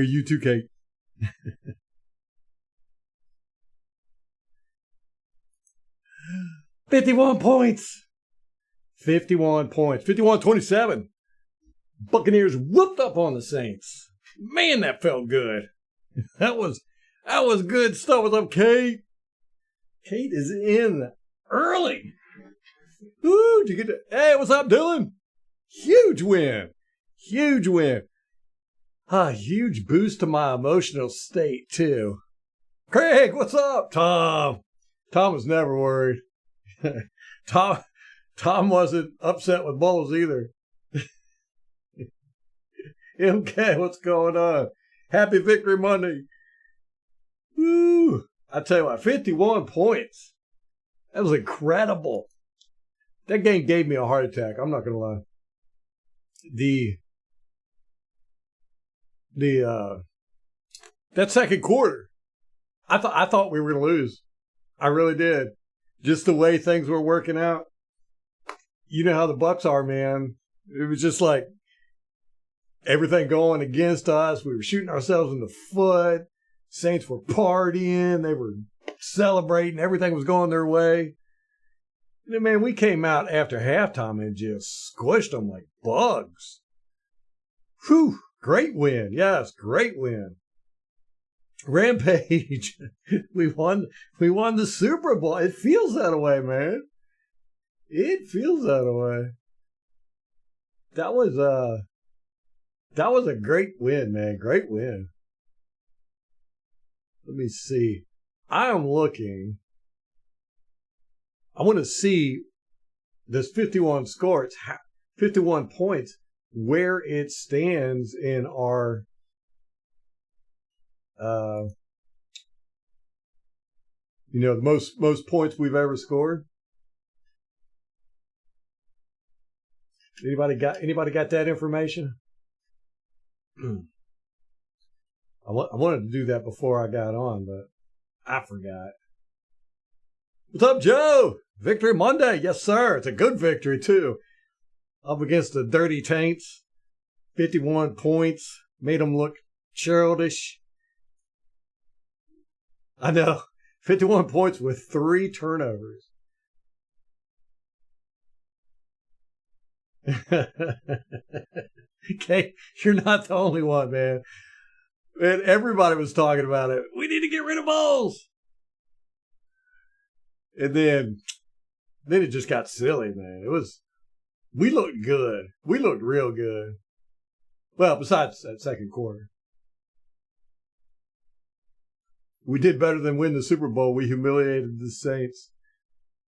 You too, Kate. 51 points. 51 points. 51-27. Buccaneers whooped up on the Saints. Man, that felt good. That was good stuff. What's up, Kate? Kate is in early. Ooh, did you get to, hey, what's up, Dylan? Huge win. Huge win. Huge boost to my emotional state, too. Craig, what's up? Tom. Tom was never worried. Tom wasn't upset with Bowles either. MK, what's going on? Happy Victory Monday. Woo. I tell you what, 51 points. That was incredible. That game gave me a heart attack. I'm not going to lie. That second quarter, I thought we were going to lose. I really did. Just the way things were working out. You know how the Bucs are, man. It was just like everything going against us. We were shooting ourselves in the foot. Saints were partying. They were celebrating. Everything was going their way. And man, we came out after halftime and just squished them like bugs. Whew. Great win. Yes, great win. Rampage. We won the Super Bowl. It feels that way, man. It feels that way. That was a great win, man. Great win. Let me see. I am looking. I want to see this 51 scores, 51 points, where it stands in our the most points we've ever scored. Anybody got that information? I wanted to do that before I got on, but I forgot. What's up, Joe? Victory Monday. Yes, sir. It's a good victory, too. Up against the Dirty Taints. 51 points. Made them look childish. I know. 51 points with 3 turnovers. Okay, you're not the only one, man. Man, everybody was talking about it. We need to get rid of Bowles. And then it just got silly, man. We looked good. We looked real good. Well, besides that second quarter. We did better than win the Super Bowl. We humiliated the Saints.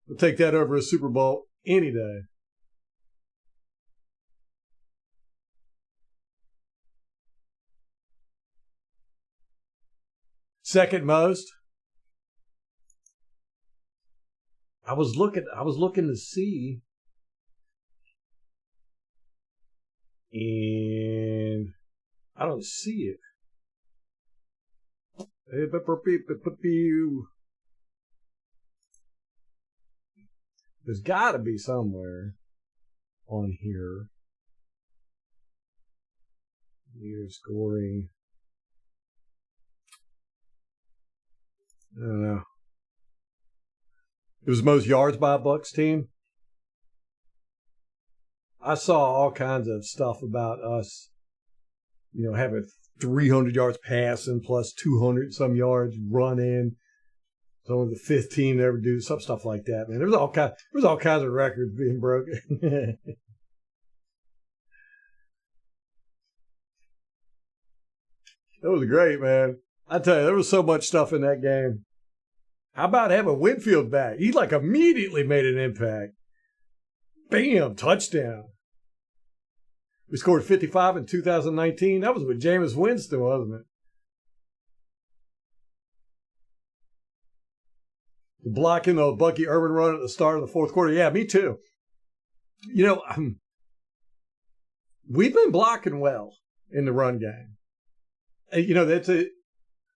We'll take that over a Super Bowl any day. Second most. I was looking to see, and I don't see it. There's got to be somewhere on here. Leader scoring. I don't know. It was most yards by a Bucs team. I saw all kinds of stuff about us, having 300 yards passing plus 200 some yards running. So the 5th team to ever do some stuff like that, man. There was all kinds of records being broken. That was great, man. I tell you, there was so much stuff in that game. How about having Winfield back? He immediately made an impact. Bam, touchdown. We scored 55 in 2019. That was with Jameis Winston, wasn't it? The blocking the Bucky Urban run at the start of the fourth quarter. Yeah, me too. We've been blocking well in the run game.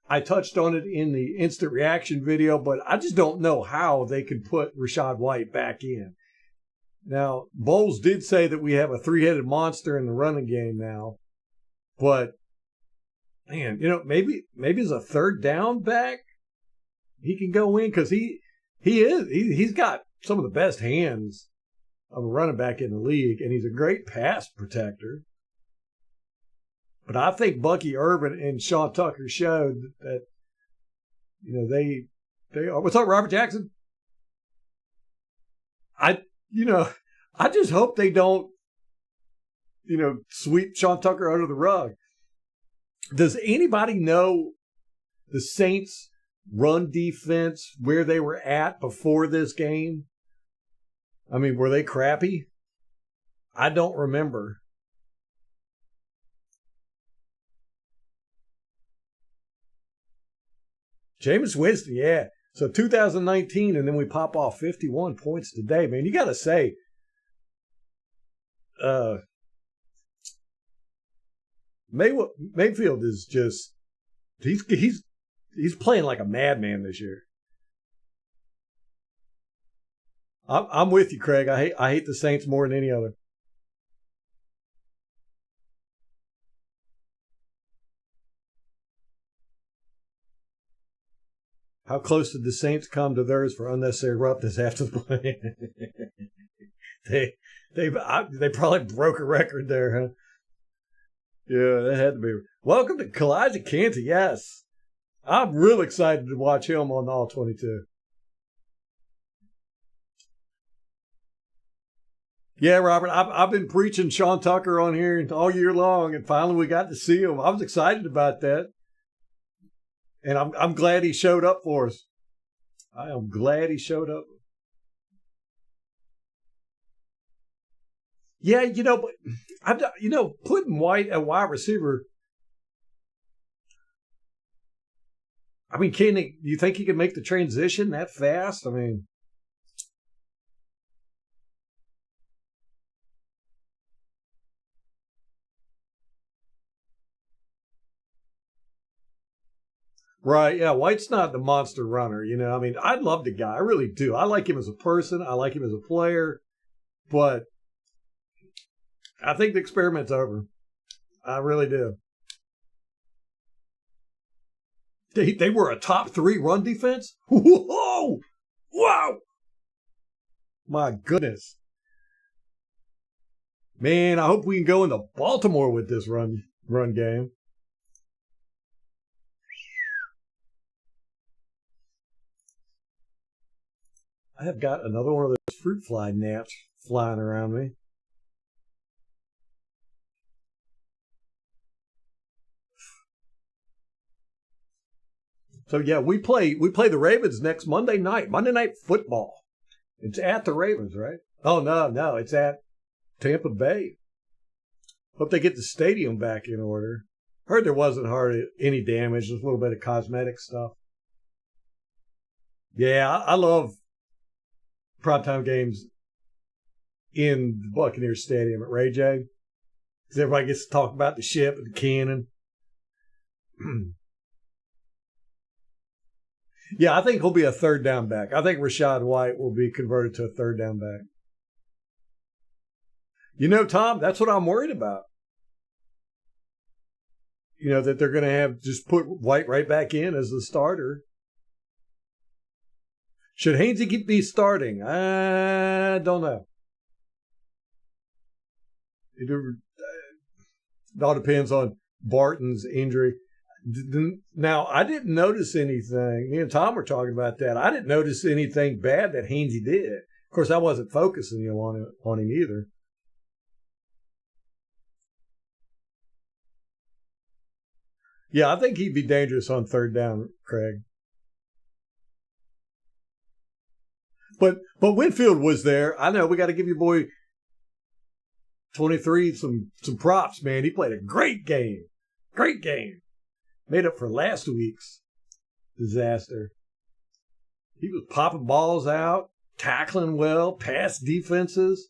I touched on it in the instant reaction video, but I just don't know how they could put Rachaad White back in. Now, Bowles did say that we have a 3-headed monster in the running game now, but Man, maybe as a third down back, he can go in because he's got some of the best hands of a running back in the league, and he's a great pass protector. But I think Bucky Irvin and Sean Tucker showed that they are. What's up, Robert Jackson? I just hope they don't sweep Sean Tucker under the rug. Does anybody know the Saints' run defense, where they were at before this game? I mean, were they crappy? I don't remember. Jameis Winston, yeah. So 2019, and then we pop off 51 points today, man. You got to say, Mayfield is just he's playing like a madman this year. I'm with you, Craig. I hate the Saints more than any other. How close did the Saints come to theirs for unnecessary roughness after the play? they probably broke a record there, huh? Yeah, that had to be. Welcome to Kalijah Kancey. Yes, I'm real excited to watch him on all 22. Yeah, Robert, I've been preaching Sean Tucker on here all year long, and finally we got to see him. I was excited about that. And I'm glad he showed up for us. I am glad he showed up. Yeah, but putting White at wide receiver. I mean, do you think he can make the transition that fast? I mean, right? Yeah, White's not the monster runner. I mean, I love the guy. I really do. I like him as a person. I like him as a player. But I think the experiment's over. I really do. They were a top 3 run defense? Whoa! Wow! My goodness. Man, I hope we can go into Baltimore with this run game. I have got another one of those fruit fly gnats flying around me. So yeah, we play the Ravens next Monday night football. It's at the Ravens, right? Oh no, it's at Tampa Bay. Hope they get the stadium back in order. Heard there wasn't hardly any damage, just a little bit of cosmetic stuff. Yeah, I love primetime games in the Buccaneers Stadium at Ray J. Because everybody gets to talk about the ship and the cannon. Yeah, I think he'll be a third down back. I think Rachaad White will be converted to a third down back. Tom, that's what I'm worried about. That they're going to have just put White right back in as the starter. Should Hainsey be starting? I don't know. It all depends on Barton's injury. Now, I didn't notice anything. Me and Tom were talking about that. I didn't notice anything bad that Hainsey did. Of course, I wasn't focusing on him either. Yeah, I think he'd be dangerous on third down, Craig. But Winfield was there. I know we got to give your boy 23 some props, man. He played a great game. Great game. Made up for last week's disaster. He was popping balls out, tackling well, pass defenses.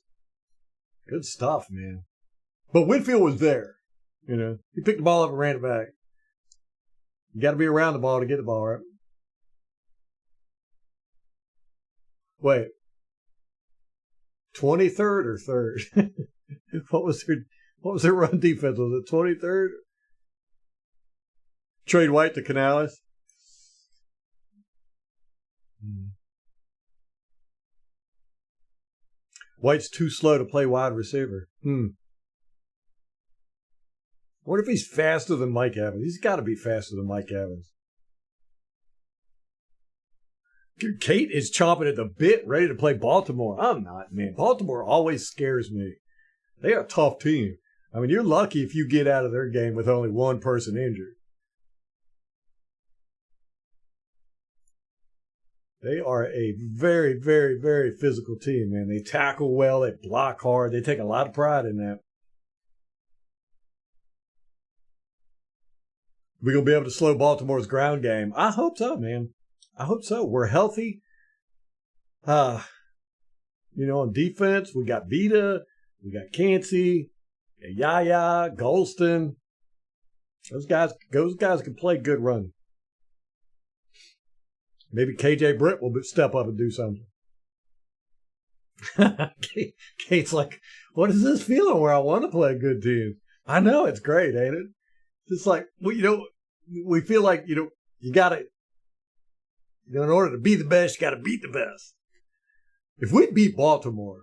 Good stuff, man. But Winfield was there. He picked the ball up and ran it back. You got to be around the ball to get the ball, right? Wait. 23rd or 3rd? What was their run defense? Was it 23rd? Trade White to Canales. White's too slow to play wide receiver. What if he's faster than Mike Evans? He's got to be faster than Mike Evans. Kate is chomping at the bit, ready to play Baltimore. I'm not, man. Baltimore always scares me. They are a tough team. I mean, you're lucky if you get out of their game with only one person injured. They are a very, very, very physical team, man. They tackle well. They block hard. They take a lot of pride in that. We're going to be able to slow Baltimore's ground game. I hope so, man. I hope so. We're healthy. On defense, we got Vita, we got Cansey, Yaya, Golston. Those guys can play good run. Maybe KJ Britt will step up and do something. Kate's like, what is this feeling where I want to play a good team? I know, it's great, ain't it? Just like, well, we feel like, you got to, in order to be the best, you got to beat the best. If we beat Baltimore,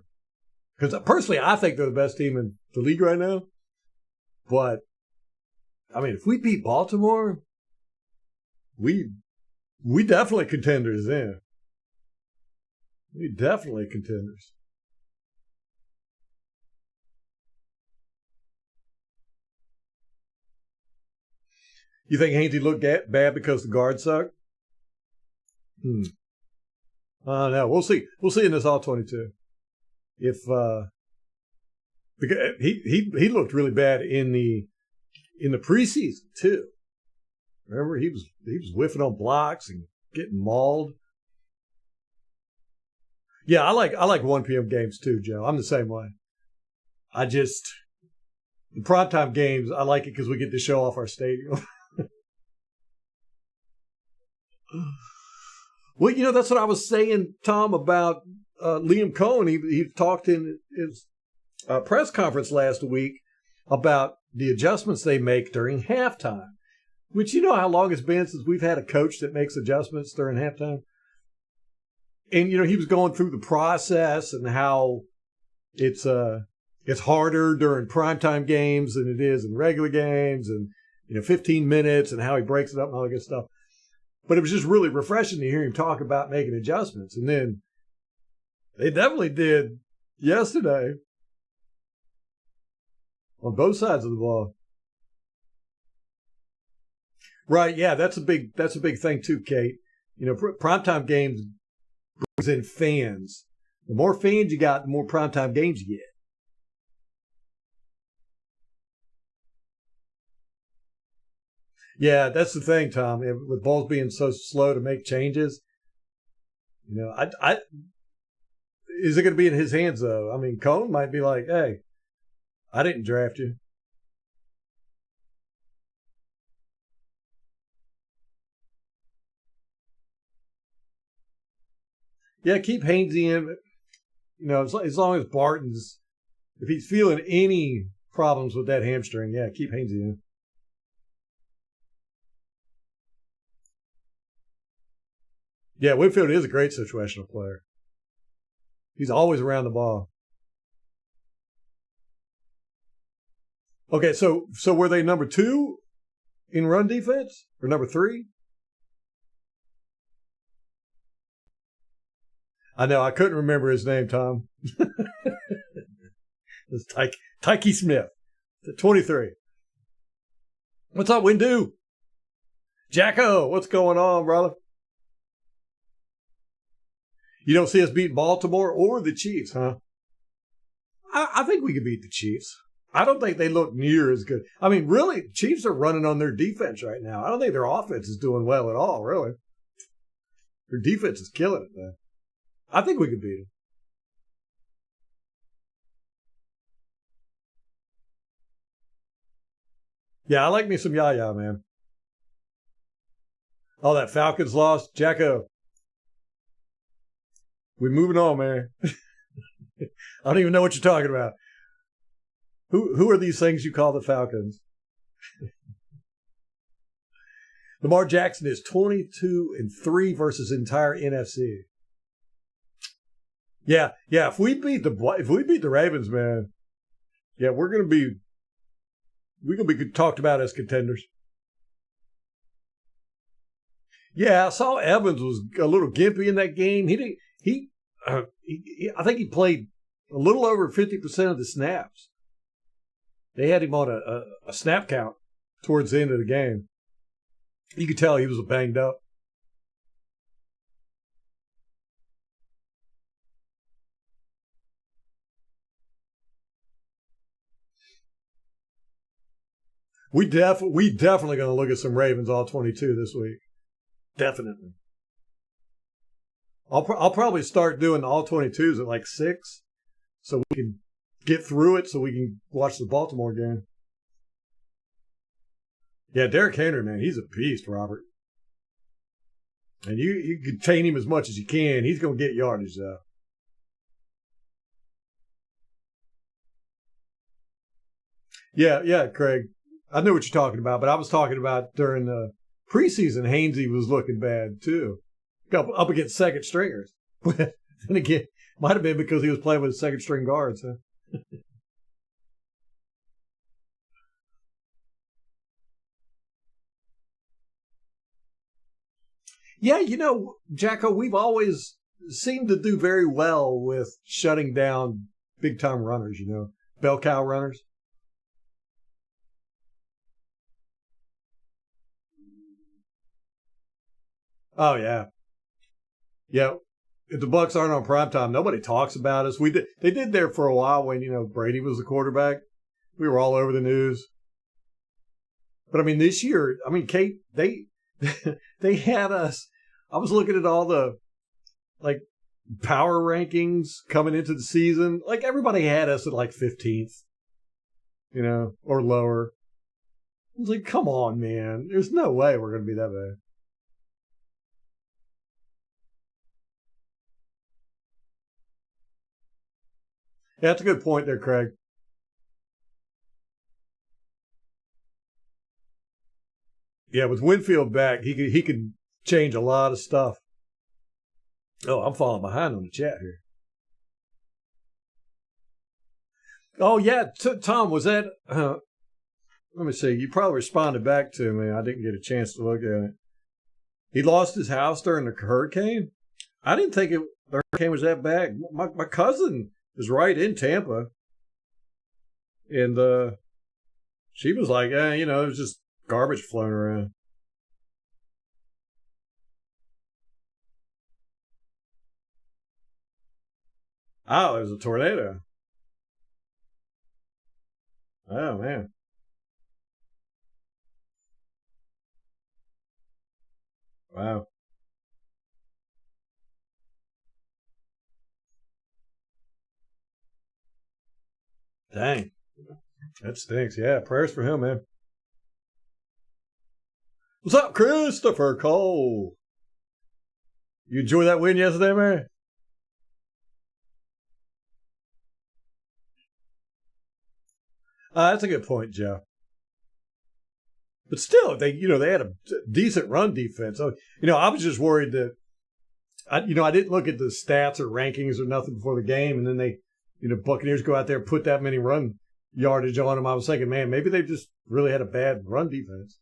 because personally, I think they're the best team in the league right now. But, I mean, if we beat Baltimore, we definitely contenders then. We definitely contenders. You think Hainsey looked bad because the guard sucked? No, we'll see. We'll see in this all-22. If because he looked really bad in the preseason too. Remember, he was whiffing on blocks and getting mauled. Yeah, I like 1 p.m. games too, Joe. I'm the same way. The primetime games, I like it because we get to show off our stadium. Well, that's what I was saying, Tom, about Liam Cohen. He talked in his press conference last week about the adjustments they make during halftime, which you know how long it's been since we've had a coach that makes adjustments during halftime. And, he was going through the process and how it's harder during primetime games than it is in regular games and, 15 minutes and how he breaks it up and all that good stuff. But it was just really refreshing to hear him talk about making adjustments. And then they definitely did yesterday on both sides of the ball. Right, yeah, that's a big thing too, Kate. Primetime games brings in fans. The more fans you got, the more primetime games you get. Yeah, that's the thing, Tom. With balls being so slow to make changes, is it going to be in his hands though? I mean, Cohen might be like, "Hey, I didn't draft you." Yeah, keep Hainsey in. As long as Barton's, if he's feeling any problems with that hamstring, yeah, keep Hainsey in. Yeah, Whitfield is a great situational player. He's always around the ball. Okay, so were they number 2 in run defense or number 3? I know, I couldn't remember his name, Tom. It's Tyke Smith, 23. What's up, Windu? Jacko, what's going on, brother? You don't see us beating Baltimore or the Chiefs, huh? I think we could beat the Chiefs. I don't think they look near as good. I mean, really, Chiefs are running on their defense right now. I don't think their offense is doing well at all, really. Their defense is killing it, man. I think we could beat them. Yeah, I like me some Yaya, man. Oh, that Falcons lost. Jacko. We're moving on, man. I don't even know what you're talking about. Who are these things you call the Falcons? Lamar Jackson is 22-3 versus entire NFC. Yeah. If we beat the Ravens, man, yeah, we're gonna be talked about as contenders. Yeah, I saw Evans was a little gimpy in that game. I think he played a little over 50% of the snaps. They had him on a snap count towards the end of the game. You could tell he was banged up. We definitely going to look at some Ravens all 22 this week. Definitely. I'll probably start doing the all 22s at like 6 so we can get through it so we can watch the Baltimore game. Yeah, Derrick Henry, man, he's a beast, Robert. And you contain him as much as you can. He's going to get yardage, though. Yeah, Craig. I know what you're talking about, but I was talking about during the preseason, Hainsey was looking bad, too. Up against second stringers. Then again, might have been because he was playing with second string guards, huh? Yeah, Jacko, we've always seemed to do very well with shutting down big time runners, bell cow runners. Oh yeah. Yeah. If the Bucs aren't on primetime, nobody talks about us. They did there for a while when, Brady was the quarterback. We were all over the news. But I mean, this year, Kate, they they had us. I was looking at all the power rankings coming into the season. Like everybody had us at 15th, or lower. I was like, come on, man. There's no way we're going to be that bad. Yeah, that's a good point there, Craig. Yeah, with Winfield back, he could change a lot of stuff. Oh, I'm falling behind on the chat here. Oh yeah, Tom, was that? Let me see. You probably responded back to me. I didn't get a chance to look at it. He lost his house during the hurricane. I didn't think the hurricane was that bad. My cousin is right in Tampa, and she was like, it was just garbage floating around. Oh, it was a tornado. Oh man. Wow. Dang. That stinks. Yeah, prayers for him, man. What's up, Christopher Cole? You enjoy that win yesterday, man? That's a good point, Joe. But still, they had a decent run defense. So, I was just worried that I didn't look at the stats or rankings or nothing before the game, and then Buccaneers go out there and put that many run yardage on them. I was thinking, man, maybe they just really had a bad run defense.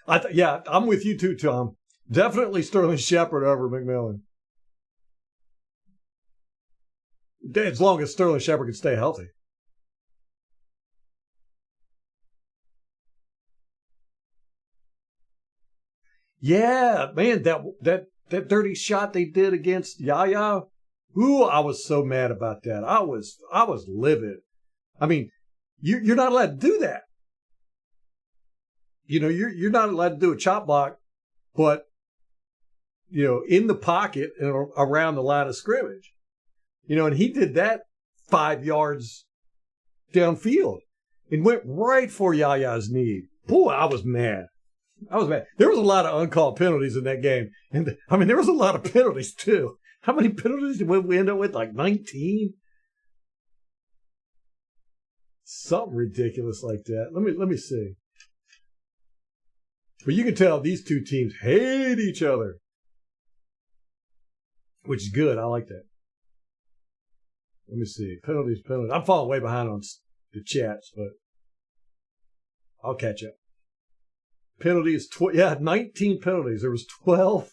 I'm with you too, Tom. Definitely Sterling Shepard over McMillan. As long as Sterling Shepard can stay healthy. Yeah, man, that dirty shot they did against Yaya. Ooh, I was so mad about that. I was livid. I mean, you're not allowed to do that. You're not allowed to do a chop block, but in the pocket and around the line of scrimmage. And he did that 5 yards downfield and went right for Yaya's knee. Boy, I was mad. There was a lot of uncalled penalties in that game. And there was a lot of penalties too. How many penalties did we end up with? 19? Something ridiculous like that. Let me see. But you can tell these two teams hate each other, which is good. I like that. Let me see. Penalties. I'm falling way behind on the chats, but I'll catch up. Penalties. 19 penalties. There was 12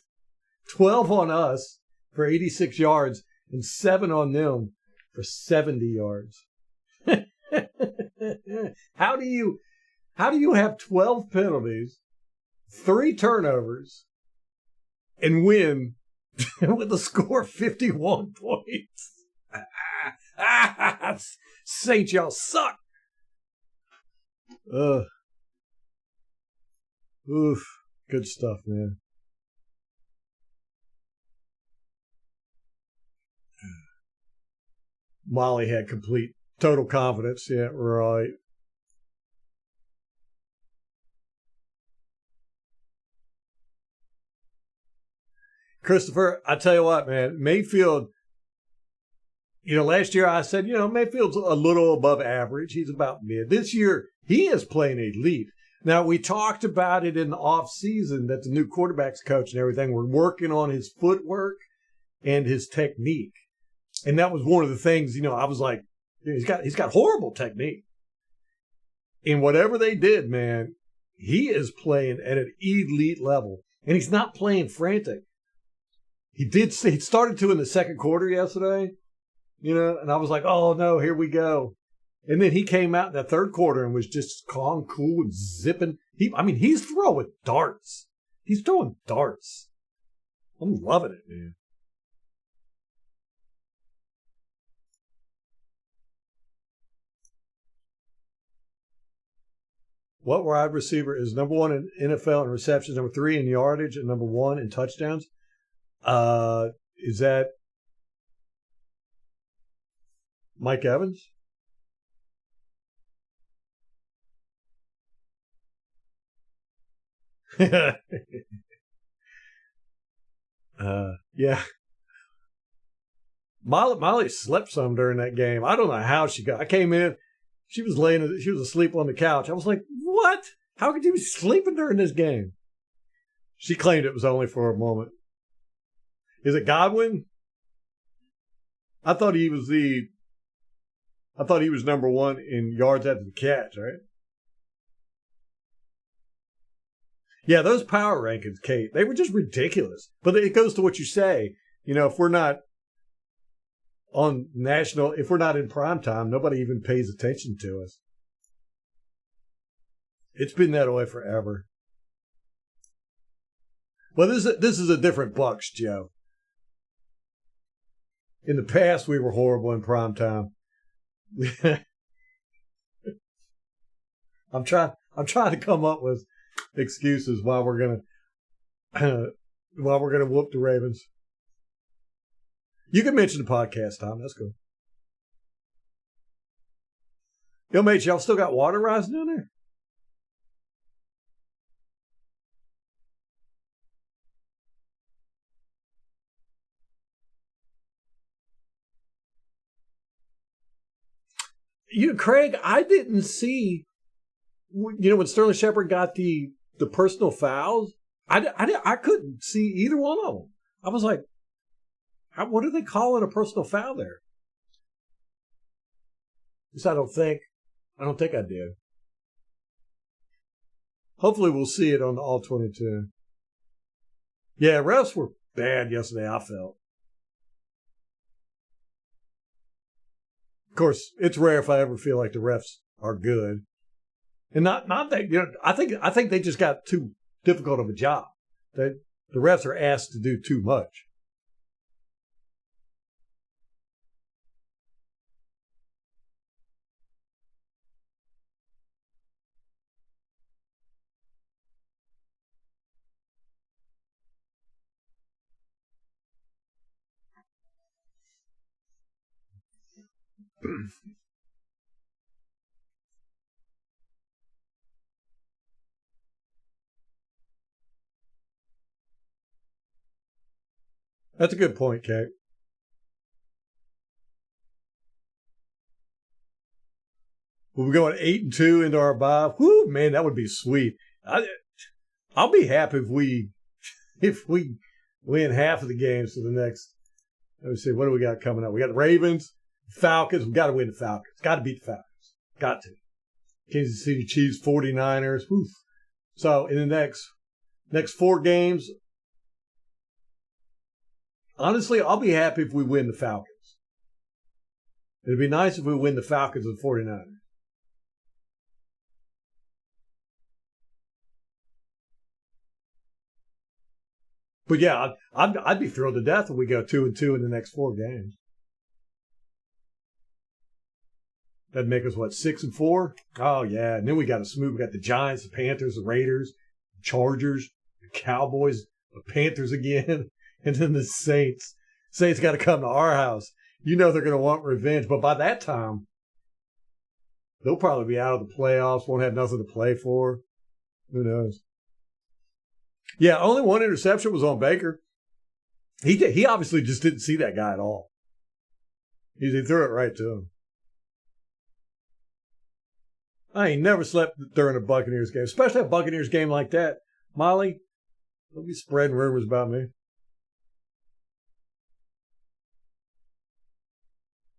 on us for 86 yards and 7 on them for 70 yards. How do you have 12 penalties, 3 turnovers, and win with a score of 51 points? Saints, y'all suck. Oof. Good stuff, man. Molly had total confidence. Yeah, right. Christopher, I tell you what, man, Mayfield, last year I said, Mayfield's a little above average. He's about mid. This year, he is playing elite. Now, we talked about it in the offseason that the new quarterback's coach and everything were working on his footwork and his technique. And that was one of the things, I was like, he's got horrible technique. And whatever they did, man, he is playing at an elite level. And he's not playing frantic. He started to in the second quarter yesterday, and I was like, oh no, here we go. And then he came out in the third quarter and was just calm, cool, and zipping. He's throwing darts. He's throwing darts. I'm loving it, man. What wide receiver is number 1 in NFL in receptions, number 3 in yardage, and number 1 in touchdowns? Is that Mike Evans? Yeah. Molly slept some during that game. I don't know how she got. I came in, she was asleep on the couch. I was like, what? How could you be sleeping during this game? She claimed it was only for a moment. Is it Godwin? I thought he was number 1 in yards after the catch, right? Yeah, those power rankings, Kate, they were just ridiculous. But it goes to what you say. If we're not if we're not in prime time, nobody even pays attention to us. It's been that way forever. Well, this is a different Bucs, Joe. In the past, we were horrible in prime time. I'm trying to come up with excuses why we're gonna whoop the Ravens. You can mention the podcast, Tom. That's cool. Yo, mate, y'all still got water rising down there? Craig, I didn't see, when Sterling Shepard got the personal fouls, I couldn't see either one of them. I was like, what are they calling a personal foul there? At least I don't think I did. Hopefully we'll see it on the All 22. Yeah, refs were bad yesterday, I felt. Of course, it's rare if I ever feel like the refs are good. And not that, I think they just got too difficult of a job. The refs are asked to do too much. That's a good point, Kate. We'll be going 8-2 into our bye. Whoo, man, that would be sweet. I'll be happy if we win half of the games for the next. Let me see, what do we got coming up? We got the Ravens, Falcons. We got to win the Falcons. Got to beat the Falcons. Got to. Kansas City Chiefs, 49ers. Oof. So in the next 4 games, honestly, I'll be happy if we win the Falcons. It'd be nice if we win the Falcons and 49ers. But yeah, I'd be thrilled to death if we go 2-2 in the next 4 games. That'd make us, what, 6-4? Oh, yeah. And then we got to smooth. We got the Giants, the Panthers, the Raiders, the Chargers, the Cowboys, the Panthers again, and then the Saints. Saints got to come to our house. You know they're going to want revenge. But by that time, they'll probably be out of the playoffs, won't have nothing to play for. Who knows? Yeah, only one interception was on Baker. He obviously just didn't see that guy at all. He threw it right to him. I ain't never slept during a Buccaneers game, especially a Buccaneers game like that. Molly, don't be spreading rumors about me.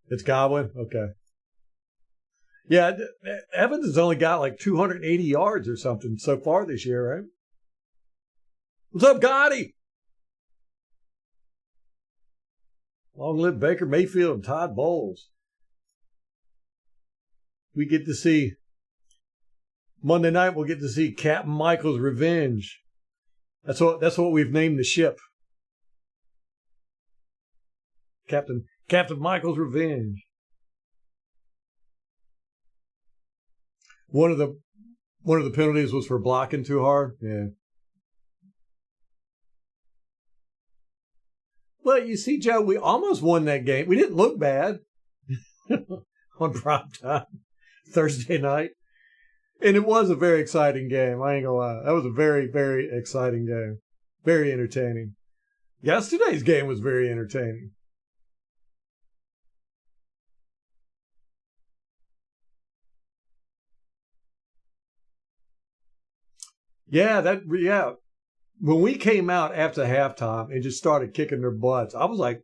It's Godwin? Okay. Yeah, Evans has only got like 280 yards or something so far this year, right? What's up, Gotti? Long live Baker Mayfield and Todd Bowles. We get to see, Monday night, we'll get to see Captain Michael's Revenge. That's what we've named the ship. Captain Michael's Revenge. One of the penalties was for blocking too hard. Yeah. Well, you see, Joe, we almost won that game. We didn't look bad on prime time Thursday night. And it was a very exciting game. I ain't gonna lie. That was a very, very exciting game. Very entertaining. Yesterday's game was very entertaining. Yeah. When we came out after halftime and just started kicking their butts, I was like,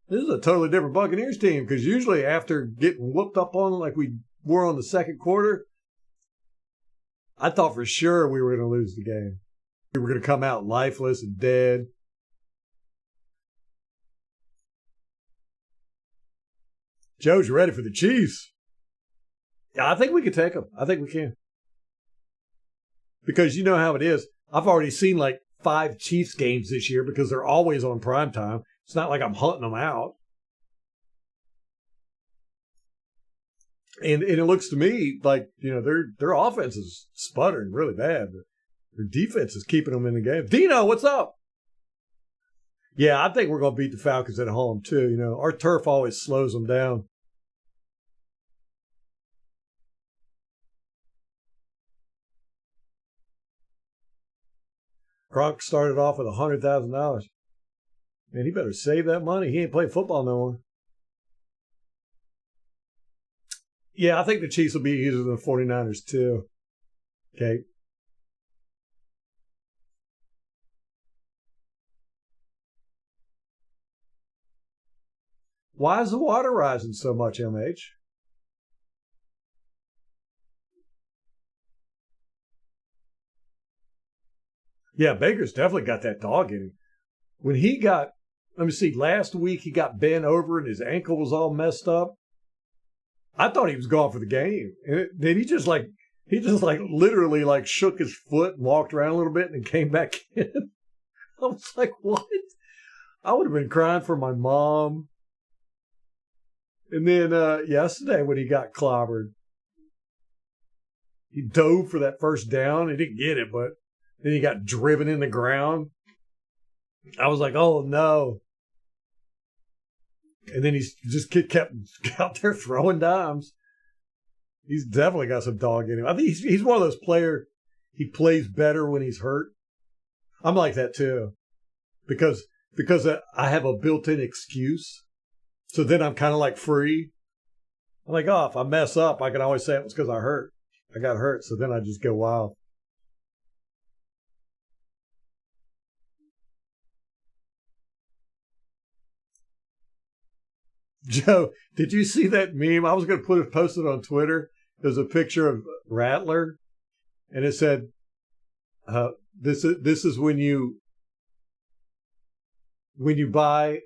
this is a totally different Buccaneers team. Because usually after getting whooped up on like we were on the second quarter, I thought for sure we were going to lose the game. We were going to come out lifeless and dead. Joe's ready for the Chiefs. Yeah, I think we can take them. I think we can. Because you know how it is. I've already seen like 5 Chiefs games this year because they're always on primetime. It's not like I'm hunting them out. And it looks to me like, you know, their offense is sputtering really bad. Their defense is keeping them in the game. Dino, what's up? Yeah, I think we're going to beat the Falcons at home too. You know, our turf always slows them down. Gronk started off with $100,000. Man, he better save that money. He ain't playing football no more. Yeah, I think the Chiefs will be easier than the 49ers too. Okay. Why is the water rising so much, MH? Yeah, Baker's definitely got that dog in him. When he got, let me see, last week he got bent over and his ankle was all messed up. I thought he was gone for the game. And then he just literally like shook his foot and walked around a little bit and then came back in. I was like, what? I would have been crying for my mom. And then yesterday when he got clobbered, he dove for that first down. He didn't get it, but then he got driven in the ground. I was like, oh no. And then he just kept out there throwing dimes. He's definitely got some dog in him. I think he's one of those players, he plays better when he's hurt. I'm like that too. Because I have a built-in excuse. So then I'm kind of like free. I'm like, oh, if I mess up, I can always say it was because I got hurt. So then I just go wild. Joe, did you see that meme? I was going to post it on Twitter. There's a picture of Rattler, and it said, "This is when you buy,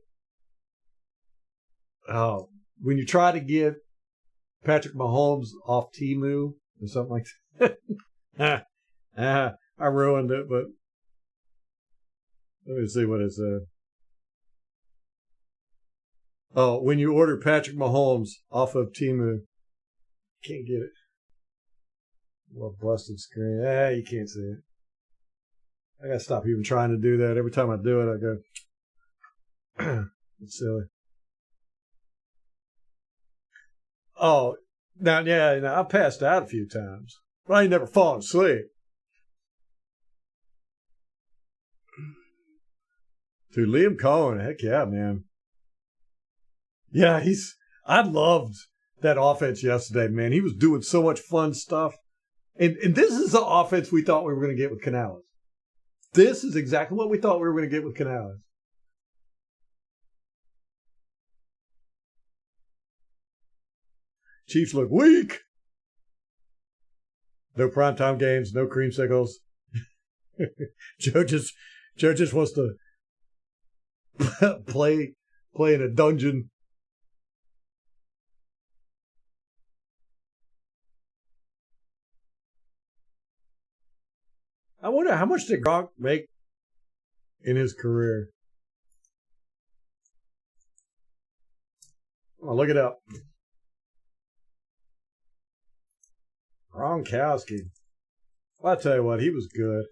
when you try to get Patrick Mahomes off Temu or something like that." I ruined it, but let me see what it said. Oh, when you order Patrick Mahomes off of Temu, can't get it. Well, busted screen. You can't see it. I gotta stop even trying to do that. Every time I do it, I go, it's silly. Oh, now, I passed out a few times, but I ain't never fallen asleep. Dude, Liam Cohen, heck yeah, man. Yeah, I loved that offense yesterday, man. He was doing so much fun stuff. And this is the offense we thought we were going to get with Canales. This is exactly what we thought we were going to get with Canales. Chiefs look weak. No primetime games, no creamsicles. Joe just wants to play in a dungeon. I wonder how much did Gronk make in his career? Oh, look it up. Gronkowski. Well, I tell you what, he was good.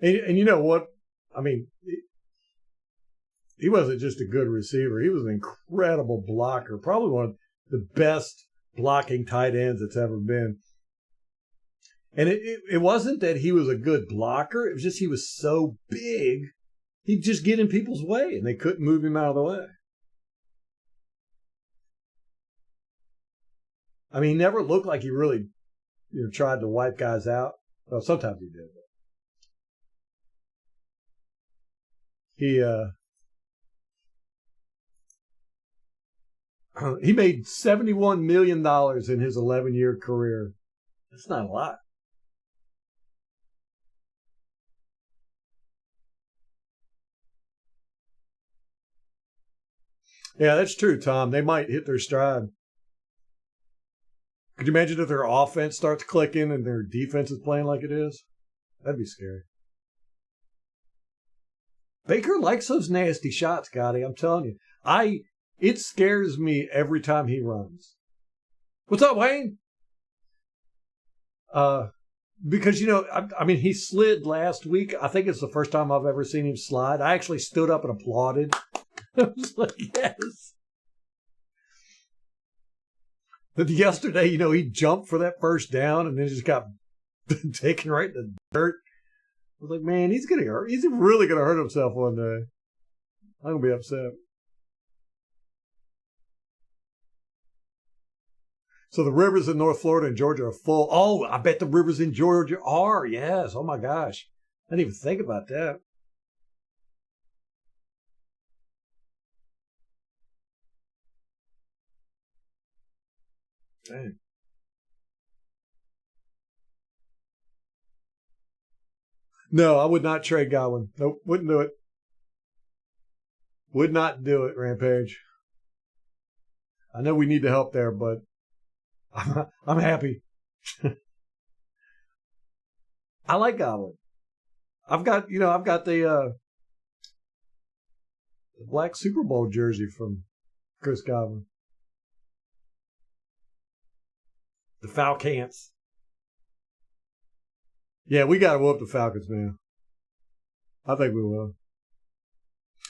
And you know what? I mean, he wasn't just a good receiver. He was an incredible blocker. Probably one of the best blocking tight ends that's ever been. And it wasn't that he was a good blocker. It was just he was so big, he'd just get in people's way, and they couldn't move him out of the way. I mean, he never looked like he really tried to wipe guys out. Well, sometimes he did. He made $71 million in his 11-year career. That's not a lot. Yeah, that's true, Tom. They might hit their stride. Could you imagine if their offense starts clicking and their defense is playing like it is? That'd be scary. Baker likes those nasty shots, Gotti. I'm telling you. It scares me every time he runs. What's up, Wayne? Because, I mean, he slid last week. I think it's the first time I've ever seen him slide. I actually stood up and applauded. I was like, yes. But yesterday, he jumped for that first down and then just got taken right in the dirt. I was like, man, he's really going to hurt himself one day. I'm going to be upset. So the rivers in North Florida and Georgia are full. Oh, I bet the rivers in Georgia are. Yes. Oh, my gosh. I didn't even think about that. Dang. No, I would not trade Godwin. Nope, wouldn't do it. Would not do it, Rampage. I know we need the help there, but I'm happy. I like Godwin. I've got the black Super Bowl jersey from Chris Godwin. The Falcons. Yeah, we got to whoop the Falcons, man. I think we will.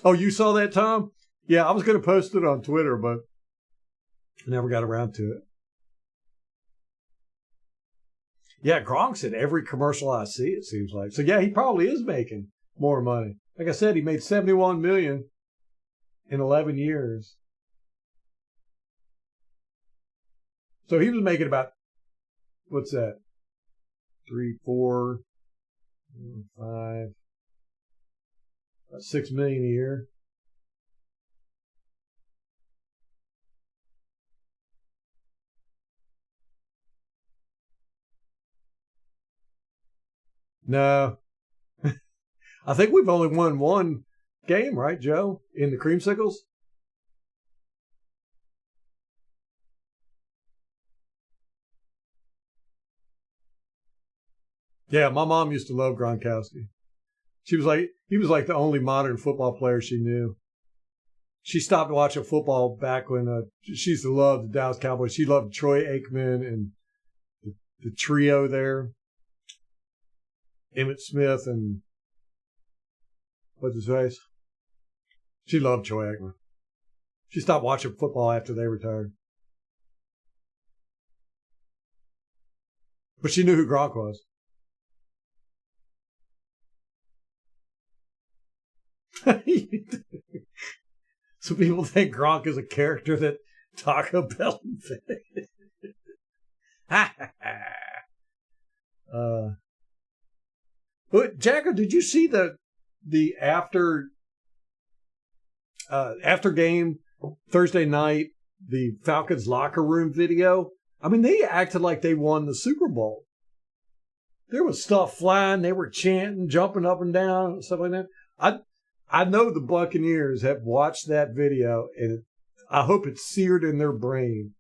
Oh, you saw that, Tom? Yeah, I was going to post it on Twitter, but I never got around to it. Yeah, Gronk's in every commercial I see, it seems like. So, yeah, he probably is making more money. Like I said, he made $71 million in 11 years. So he was making about, what's that? 3, 4, 5, about $6 million a year. No. I think we've only won one game, right, Joe? In the Creamsicles? Yeah, my mom used to love Gronkowski. He was like the only modern football player she knew. She stopped watching football back when she used to love the Dallas Cowboys. She loved Troy Aikman and the trio there, Emmitt Smith and what's his face. She loved Troy Aikman. She stopped watching football after they retired, but she knew who Gronk was. So people think Gronk is a character that Taco Bell invented. But Jagger, did you see the after game Thursday night, the Falcons locker room video? I mean, they acted like they won the Super Bowl. There was stuff flying. They were chanting, jumping up and down, stuff like that. I know the Buccaneers have watched that video, and I hope it's seared in their brain.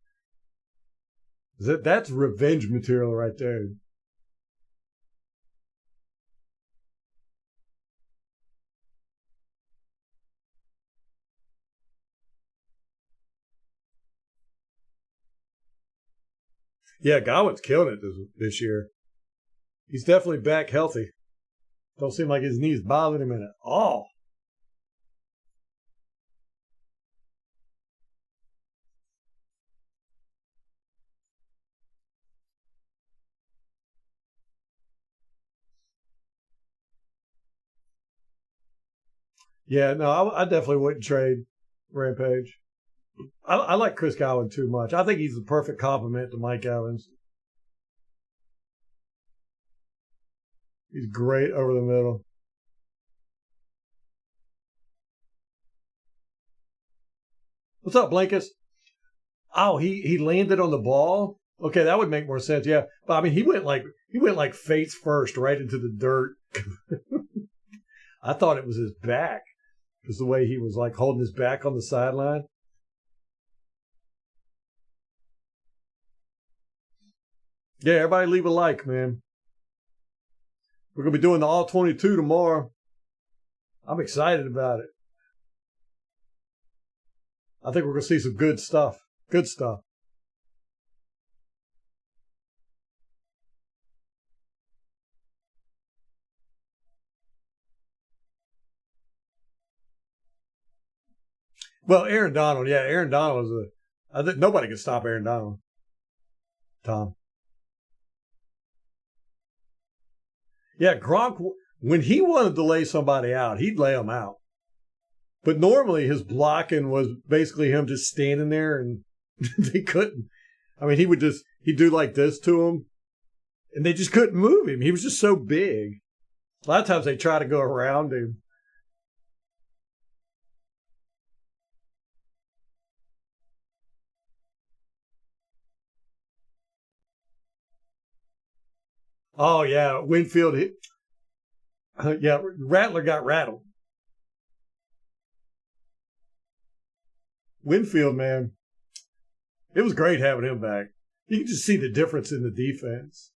That's revenge material right there. Yeah, Godwin's killing it this year. He's definitely back healthy. Don't seem like his knees bothering him at all. Yeah, no, I definitely wouldn't trade Rampage. I like Chris Godwin too much. I think he's the perfect complement to Mike Evans. He's great over the middle. What's up, Blinkus? Oh, he landed on the ball. Okay, that would make more sense. Yeah, but I mean, he went like face first right into the dirt. I thought it was his back because the way he was like holding his back on the sideline. Yeah, everybody leave a like, man. We're gonna be doing the all 22 tomorrow. I'm excited about it. I think we're gonna see some good stuff. Good stuff. Well, Aaron Donald, yeah, Aaron Donald was I think nobody can stop Aaron Donald. Tom. Yeah, Gronk, when he wanted to lay somebody out, he'd lay them out. But normally his blocking was basically him just standing there and they couldn't. I mean, he'd do like this to him and they just couldn't move him. He was just so big. A lot of times they try to go around him. Oh, yeah, Winfield hit. Yeah, Rattler got rattled. Winfield, man, it was great having him back. You can just see the difference in the defense.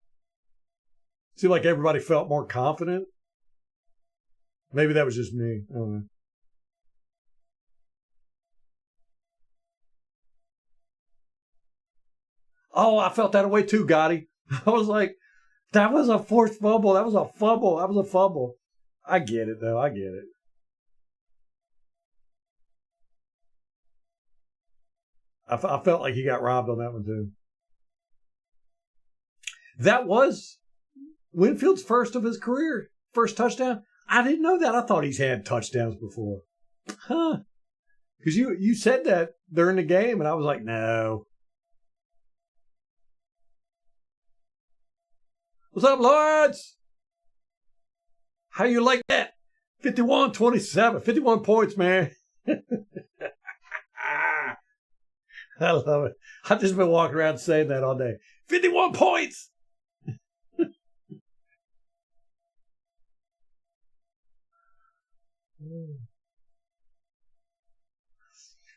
Seemed like everybody felt more confident. Maybe that was just me. I don't know. Oh, I felt that way too, Gotti. I was like, that was a forced fumble. That was a fumble. That was a fumble. I get it, though. I get it. I felt like he got robbed on that one, too. That was Winfield's first of his career. First touchdown. I didn't know that. I thought he's had touchdowns before. Huh. Because you said that during the game, and I was like, no. What's up, Lawrence? How you like that? 51-27. 51 points, man. I love it. I've just been walking around saying that all day. 51 points.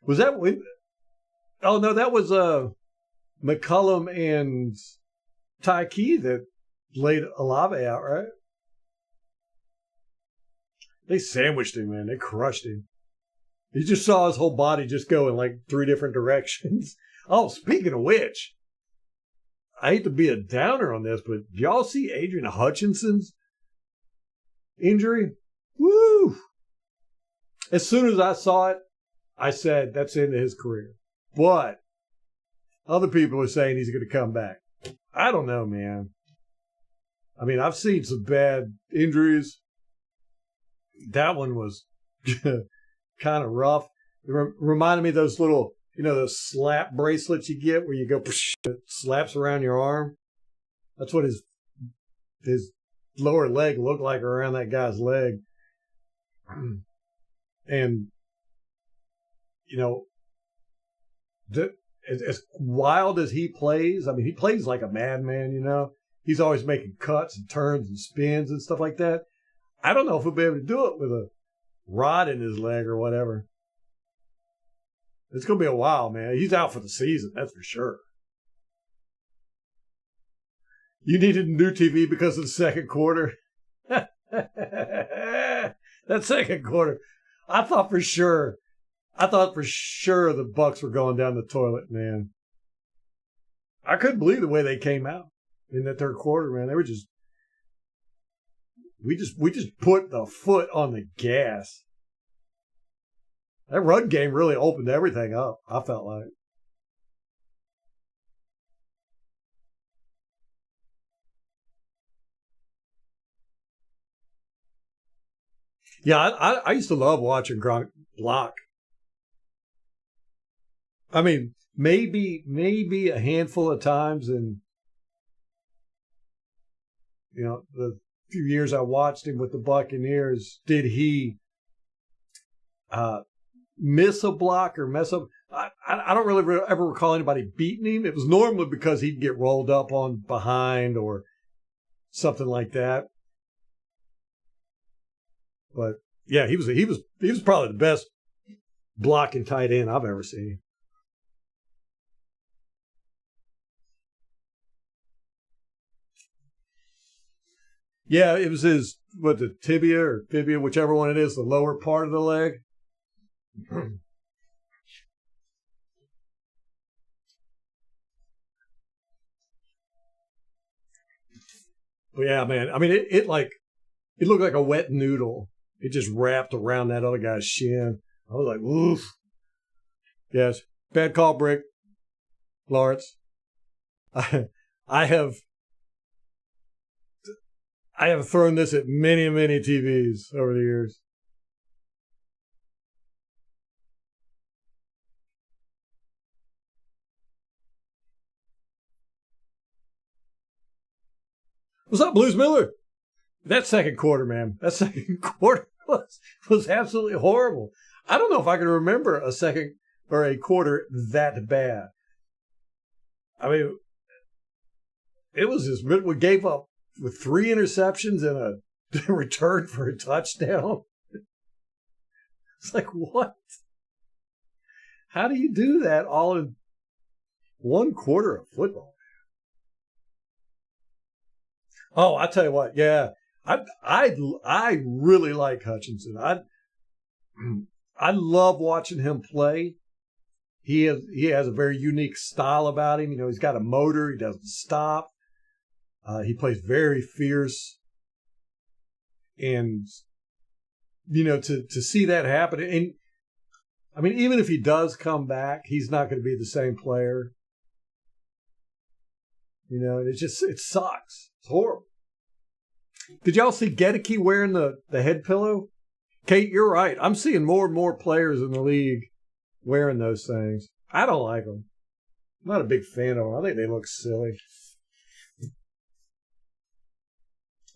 Was that when? Oh no, that was McCullum and Ty Key that laid Olave out, right? They sandwiched him, man. They crushed him. You just saw his whole body just go in like 3 different directions. Oh, speaking of which, I hate to be a downer on this, but y'all see Adrian Hutchinson's injury? Woo! As soon as I saw it, I said that's the end of his career. But other people are saying he's going to come back. I don't know, man. I mean, I've seen some bad injuries. That one was kind of rough. It reminded me of those little, those slap bracelets you get where you go, it slaps around your arm. That's what his lower leg looked like around that guy's leg. And, as wild as he plays, I mean, he plays like a madman, He's always making cuts and turns and spins and stuff like that. I don't know if he'll be able to do it with a rod in his leg or whatever. It's going to be a while, man. He's out for the season, that's for sure. You needed new TV because of the second quarter? That second quarter, I thought for sure the Bucs were going down the toilet, man. I couldn't believe the way they came out in that third quarter, man. They were just we just put the foot on the gas. That run game really opened everything up, I felt like. Yeah, I used to love watching Gronk block. I mean, maybe a handful of times in the few years I watched him with the Buccaneers, did he miss a block or mess up? I don't really ever recall anybody beating him. It was normally because he'd get rolled up on behind or something like that. But yeah, he was probably the best blocking tight end I've ever seen. Yeah, it was the tibia or fibia, whichever one it is, the lower part of the leg. But yeah, man. I mean, it looked like a wet noodle. It just wrapped around that other guy's shin. I was like, oof. Yes, bad call, Brick. Lawrence. I have thrown this at many, many TVs over the years. What's up, Blues Miller? That second quarter, man. That second quarter was absolutely horrible. I don't know if I can remember a second or a quarter that bad. I mean, it was just we gave up with 3 interceptions and a return for a touchdown. It's like, what? How do you do that all in one quarter of football? Oh, I tell you what, yeah. I really like Hutchinson. I love watching him play. He has a very unique style about him. He's got a motor. He doesn't stop. He plays very fierce, and to see that happen. And I mean, even if he does come back, he's not going to be the same player. And it sucks. It's horrible. Did y'all see Gedeke wearing the head pillow? Kate, you're right. I'm seeing more and more players in the league wearing those things. I don't like them. I'm not a big fan of them. I think they look silly.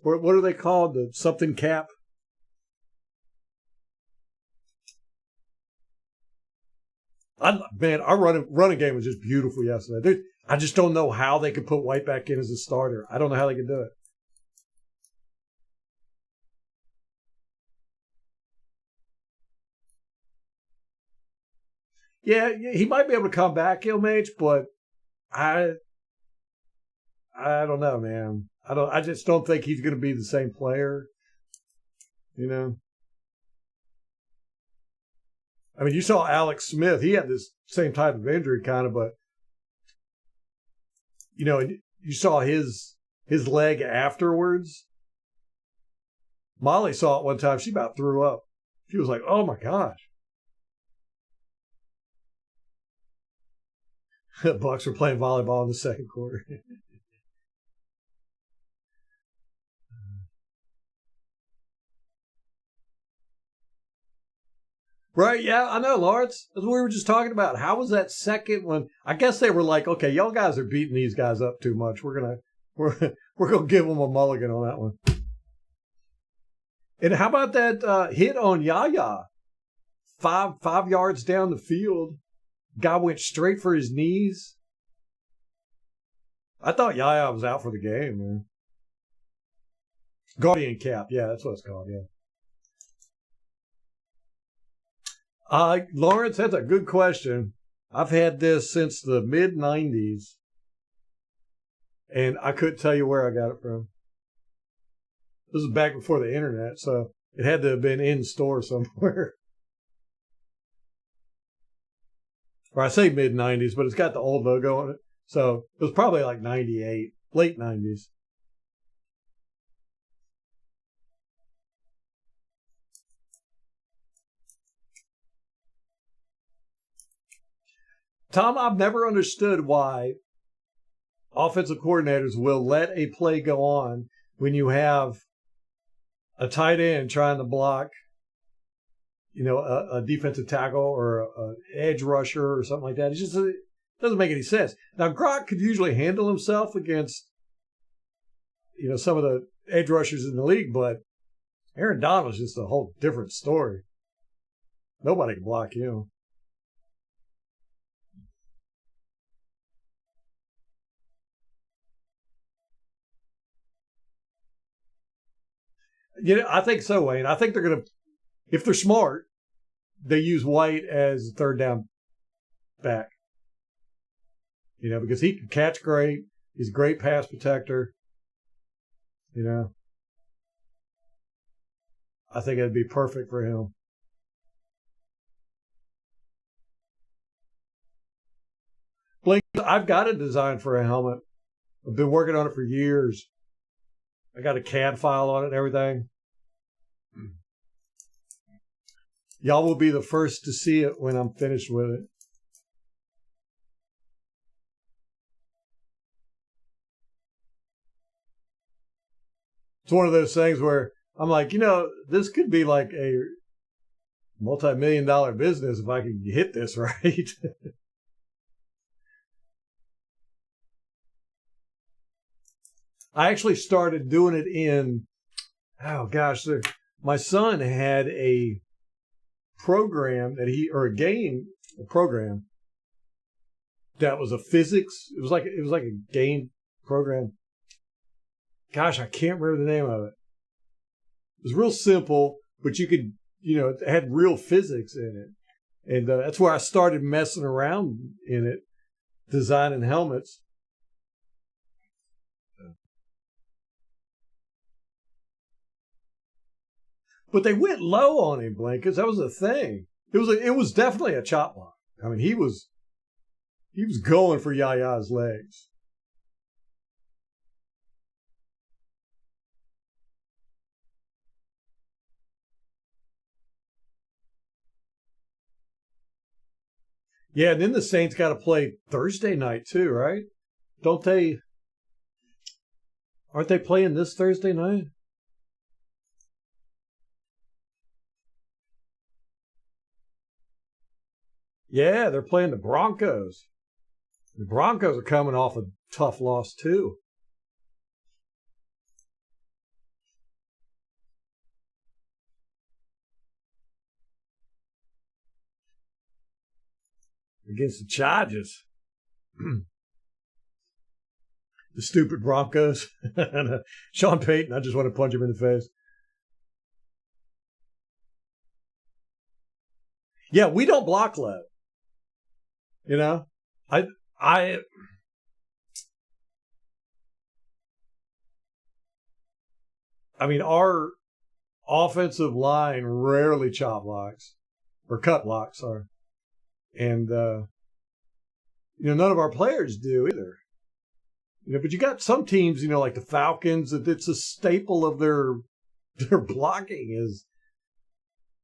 What are they called? The something cap? Our running game was just beautiful yesterday. I just don't know how they could put White back in as a starter. I don't know how they could do it. Yeah, he might be able to come back, LMH, but I I don't know, man. I just don't think he's going to be the same player. You know. I mean, you saw Alex Smith. He had this same type of injury, kind of, but you saw his leg afterwards. Molly saw it one time. She about threw up. She was like, "Oh my gosh!" The Bucs were playing volleyball in the second quarter. Right, yeah, I know, Lawrence. That's what we were just talking about. How was that second one? I guess they were like, okay, y'all guys are beating these guys up too much. We're gonna give them a mulligan on that one. And how about that hit on Yaya? 5 yards down the field. Guy went straight for his knees. I thought Yaya was out for the game, man. Guardian cap, yeah, that's what it's called, yeah. Lawrence, that's a good question. I've had this since the mid 90s, and I couldn't tell you where I got it from. This is back before the internet, so it had to have been in store somewhere. Or I say mid 90s, but it's got the old logo on it. So it was probably like 98, late 90s. Tom, I've never understood why offensive coordinators will let a play go on when you have a tight end trying to block, a defensive tackle or an edge rusher or something like that. It just doesn't make any sense. Now, Grock could usually handle himself against, some of the edge rushers in the league, but Aaron Donald's just a whole different story. Nobody can block him. I think so, Wayne. I think they're going to, if they're smart, they use White as third down back. Because he can catch great. He's a great pass protector. I think it'd be perfect for him. Blink, I've got a design for a helmet. I've been working on it for years. I got a CAD file on it and everything. Y'all will be the first to see it when I'm finished with it. It's one of those things where I'm like, this could be like a multi-million-dollar business if I can hit this right. I actually started doing it in, my son had a program a program that was a physics. It was like a game program. Gosh, I can't remember the name of it. It was real simple, but you could, it had real physics in it. And that's where I started messing around in it, designing helmets. But they went low on him, Blankets. That was the thing. It was definitely a chop block. I mean, he was going for Yaya's legs. Yeah, and then the Saints got to play Thursday night too, right? Don't they? Aren't they playing this Thursday night? Yeah, they're playing the Broncos. The Broncos are coming off a tough loss too. Against the Chargers. The stupid Broncos. Sean Payton, I just want to punch him in the face. Yeah, we don't block low. You know, I I I mean our offensive line rarely chop blocks or cut blocks, sorry, and none of our players do either. But you got some teams, like the Falcons, that it's a staple of their blocking is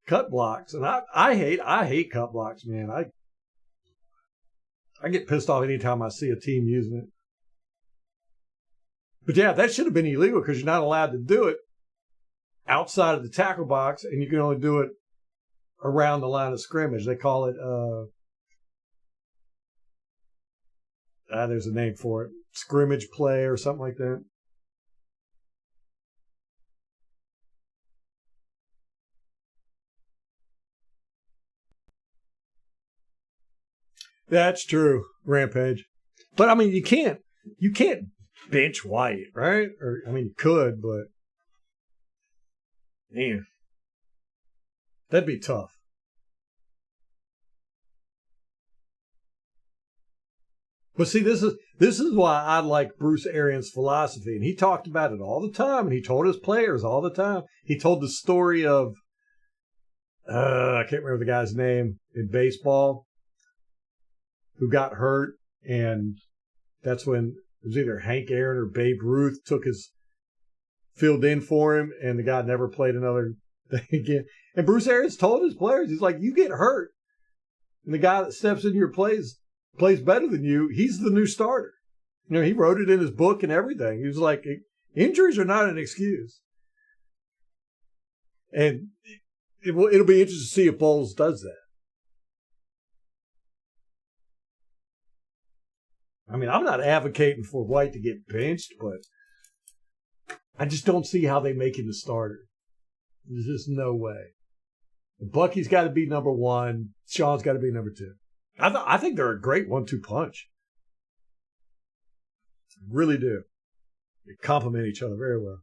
cut blocks, and I hate cut blocks, man. I get pissed off anytime I see a team using it. But yeah, that should have been illegal because you're not allowed to do it outside of the tackle box, and you can only do it around the line of scrimmage. They call it there's a name for it, scrimmage play or something like that. That's true, Rampage. But I mean, you can't bench White, right? Or I mean, you could, but man, that'd be tough. But see, this is why I like Bruce Arians' philosophy, and he talked about it all the time, and he told his players all the time. He told the story of I can't remember the guy's name in baseball who got hurt, and that's when it was either Hank Aaron or Babe Ruth took his filled in for him, and the guy never played another thing again. And Bruce Arians told his players, he's like, you get hurt, and the guy that steps in your plays better than you, he's the new starter. He wrote it in his book and everything. He was like, injuries are not an excuse. And it'll be interesting to see if Bowles does that. I mean, I'm not advocating for White to get benched, but I just don't see how they make him the starter. There's just no way. Bucky's got to be number one. Sean's got to be number two. I think they're a great 1-2 punch. Really do. They complement each other very well.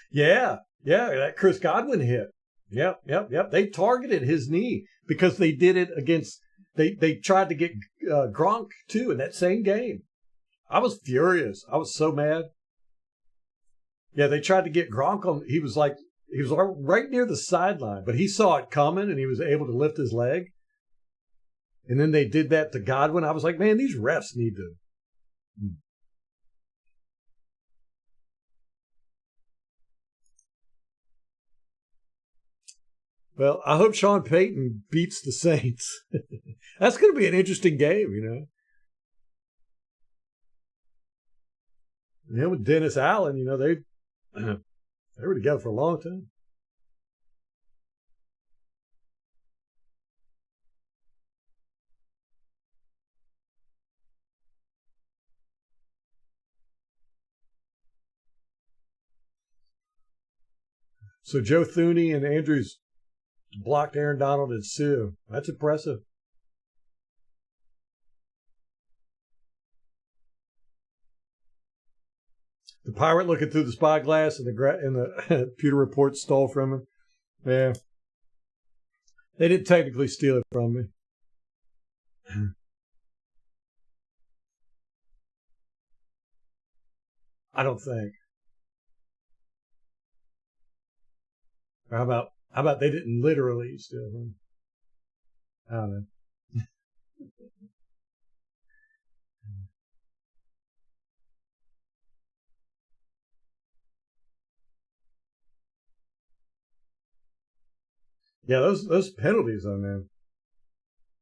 Yeah, that Chris Godwin hit. Yep. They targeted his knee because they did it against. They tried to get Gronk too in that same game. I was furious. I was so mad. Yeah, they tried to get Gronk on. He was right near the sideline, but he saw it coming and he was able to lift his leg. And then they did that to Godwin. I was like, man, these refs need to. Well, I hope Sean Payton beats the Saints. That's going to be an interesting game. And him with Dennis Allen, they were together for a long time. So Joe Thuney and Andrews blocked Aaron Donald and Sue. That's impressive. The pirate looking through the spyglass and the Pewter report stole from him. Yeah, they didn't technically steal it from me. I don't think. Or how about they didn't literally steal from me? I don't know. Yeah, those penalties though, man.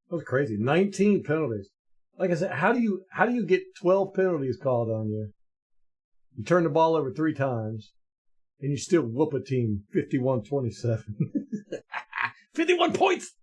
That was crazy. 19 penalties. Like I said, how do you get 12 penalties called on you? You turn the ball over 3 times, and you still whoop a team 51-27. 51 points.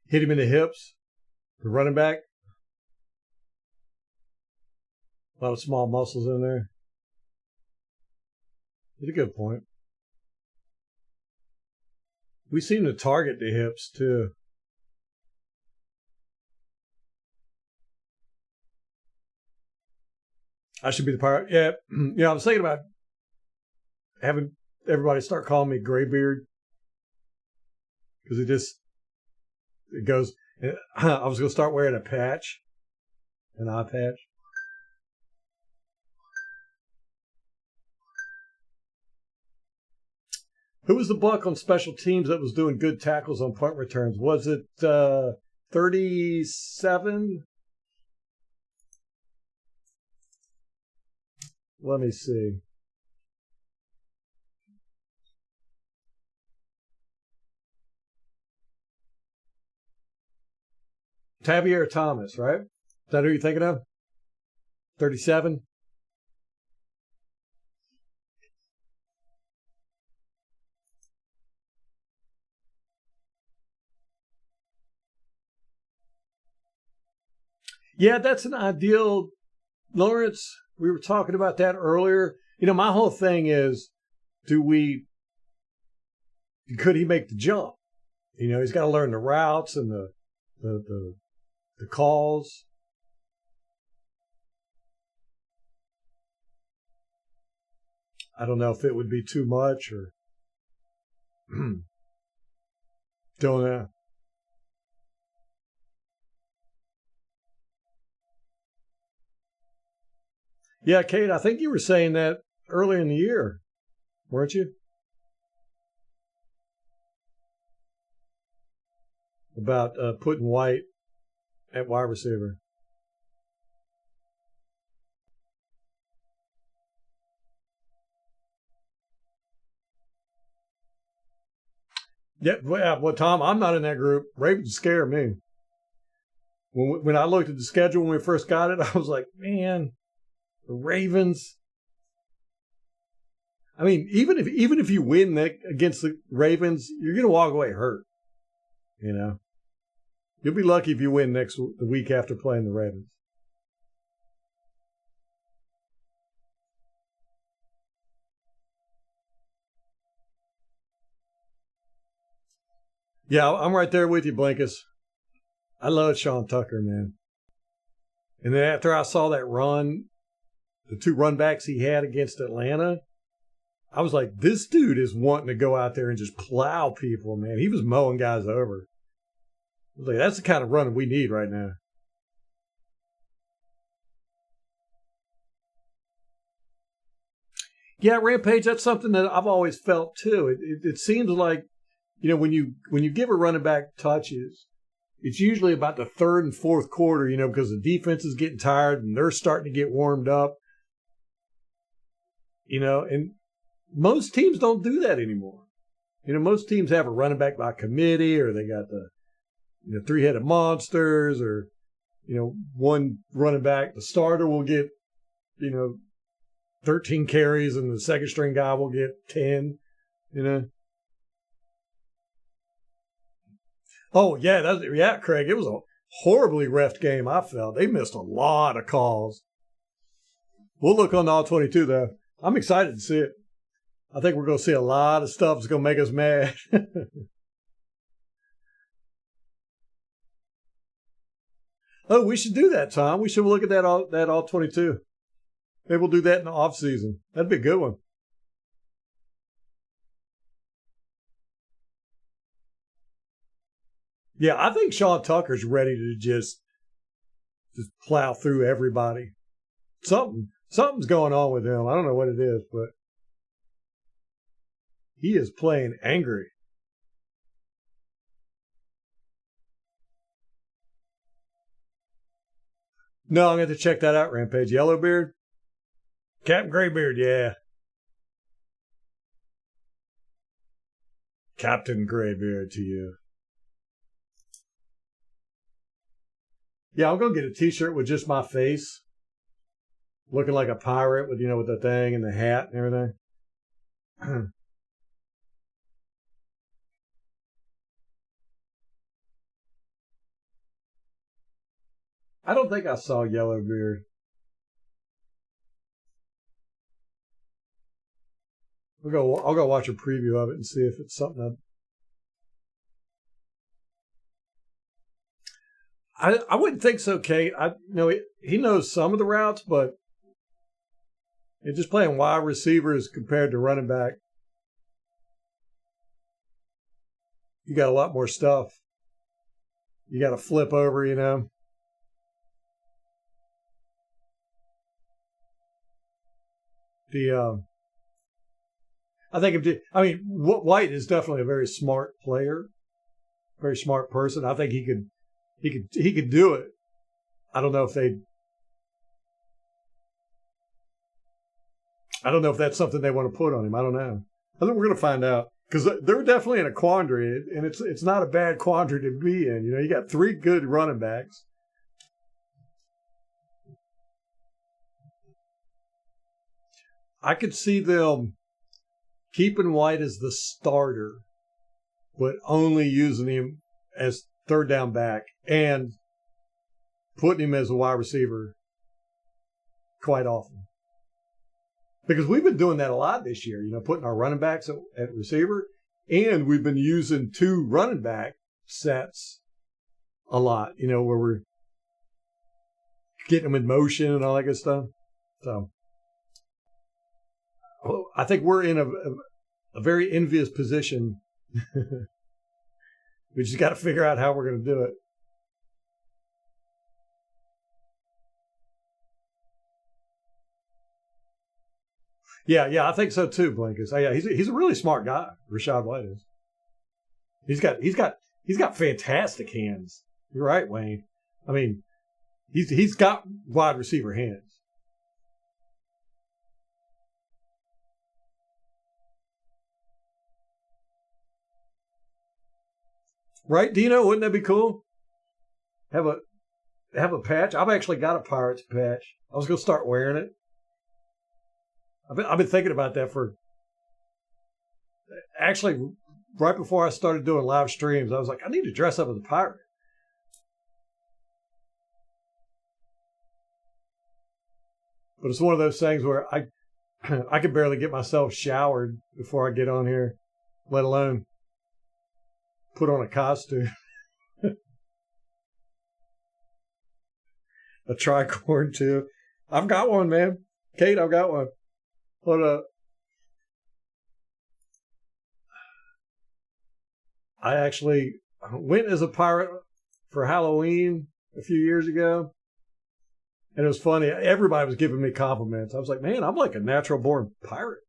Hit him in the hips. The running back. A lot of small muscles in there. It's a good point. We seem to target the hips, too. I should be the pirate. Yeah, I was thinking about having everybody start calling me Graybeard. Because it goes, I was going to start wearing a patch, an eye patch. Who was the Buck on special teams that was doing good tackles on punt returns? Was it 37? Let me see. Tavier Thomas, right? Is that who you're thinking of? 37? Yeah, that's an ideal. Lawrence, we were talking about that earlier. My whole thing is, could he make the jump? He's got to learn the routes and the calls. I don't know if it would be too much or don't know. Yeah, Kate, I think you were saying that early in the year, weren't you? About putting White at wide receiver. Yeah, well, Tom, I'm not in that group. Ravens scare me. When I looked at the schedule when we first got it, I was like, man, the Ravens. I mean, even if you win against the Ravens, you're going to walk away hurt. You'll be lucky if you win the week after playing the Ravens. Yeah, I'm right there with you, Blinkus. I love Sean Tucker, man. And then after I saw that run, the 2 run backs he had against Atlanta, I was like, this dude is wanting to go out there and just plow people, man. He was mowing guys over. I was like, that's the kind of running we need right now. Yeah, Rampage, that's something that I've always felt too. It seems like, when you give a running back touches, it's usually about the 3rd and 4th quarter, because the defense is getting tired and they're starting to get warmed up. And most teams don't do that anymore. Most teams have a running back by committee, or they got the 3-headed monsters, or one running back, the starter will get 13 carries and the second string guy will get 10. Oh yeah, Craig, it was a horribly reffed game. I felt they missed a lot of calls. We'll look on the all 22 though. I'm excited to see it. I think we're going to see a lot of stuff that's going to make us mad. Oh, we should do that, Tom. We should look at that all 22. Maybe we'll do that in the off season. That'd be a good one. Yeah, I think Sean Tucker's ready to just plow through everybody. Something's going on with him. I don't know what it is, but he is playing angry. No, I'm going to check that out, Rampage. Yellowbeard? Captain Graybeard, yeah. Captain Graybeard to you. Yeah, I'm going to get a t-shirt with just my face. Looking like a pirate with the thing and the hat and everything. I don't think I saw Yellowbeard. I'll go watch a preview of it and see if it's something I wouldn't think so, Kate. He knows some of the routes, but just playing wide receivers compared to running back, you got a lot more stuff. You got to flip over, The White is definitely a very smart player, very smart person. I think he could do it. I don't know if that's something they want to put on him. I don't know. I think we're going to find out because they're definitely in a quandary, and it's not a bad quandary to be in. You got three good running backs. I could see them keeping White as the starter, but only using him as third down back and putting him as a wide receiver quite often. Because we've been doing that a lot this year, putting our running backs at receiver, and we've been using two running back sets a lot, where we're getting them in motion and all that good stuff. So I think we're in a very envious position. We just got to figure out how we're going to do it. Yeah, I think so too, Blinkus. Yeah, he's a really smart guy. Rashad White is. He's got fantastic hands. You're right, Wayne. I mean, he's got wide receiver hands. Right, Dino? Wouldn't that be cool? Have a patch. I've actually got a Pirates patch. I was gonna start wearing it. I've been thinking about that for actually right before I started doing live streams. I was like, I need to dress up as a pirate. But it's one of those things where I can barely get myself showered before I get on here, let alone put on a costume. A tricorn too. I've got one, man. Kate, I've got one. But I actually went as a pirate for Halloween a few years ago. And it was funny. Everybody was giving me compliments. I was like, man, I'm like a natural born pirate.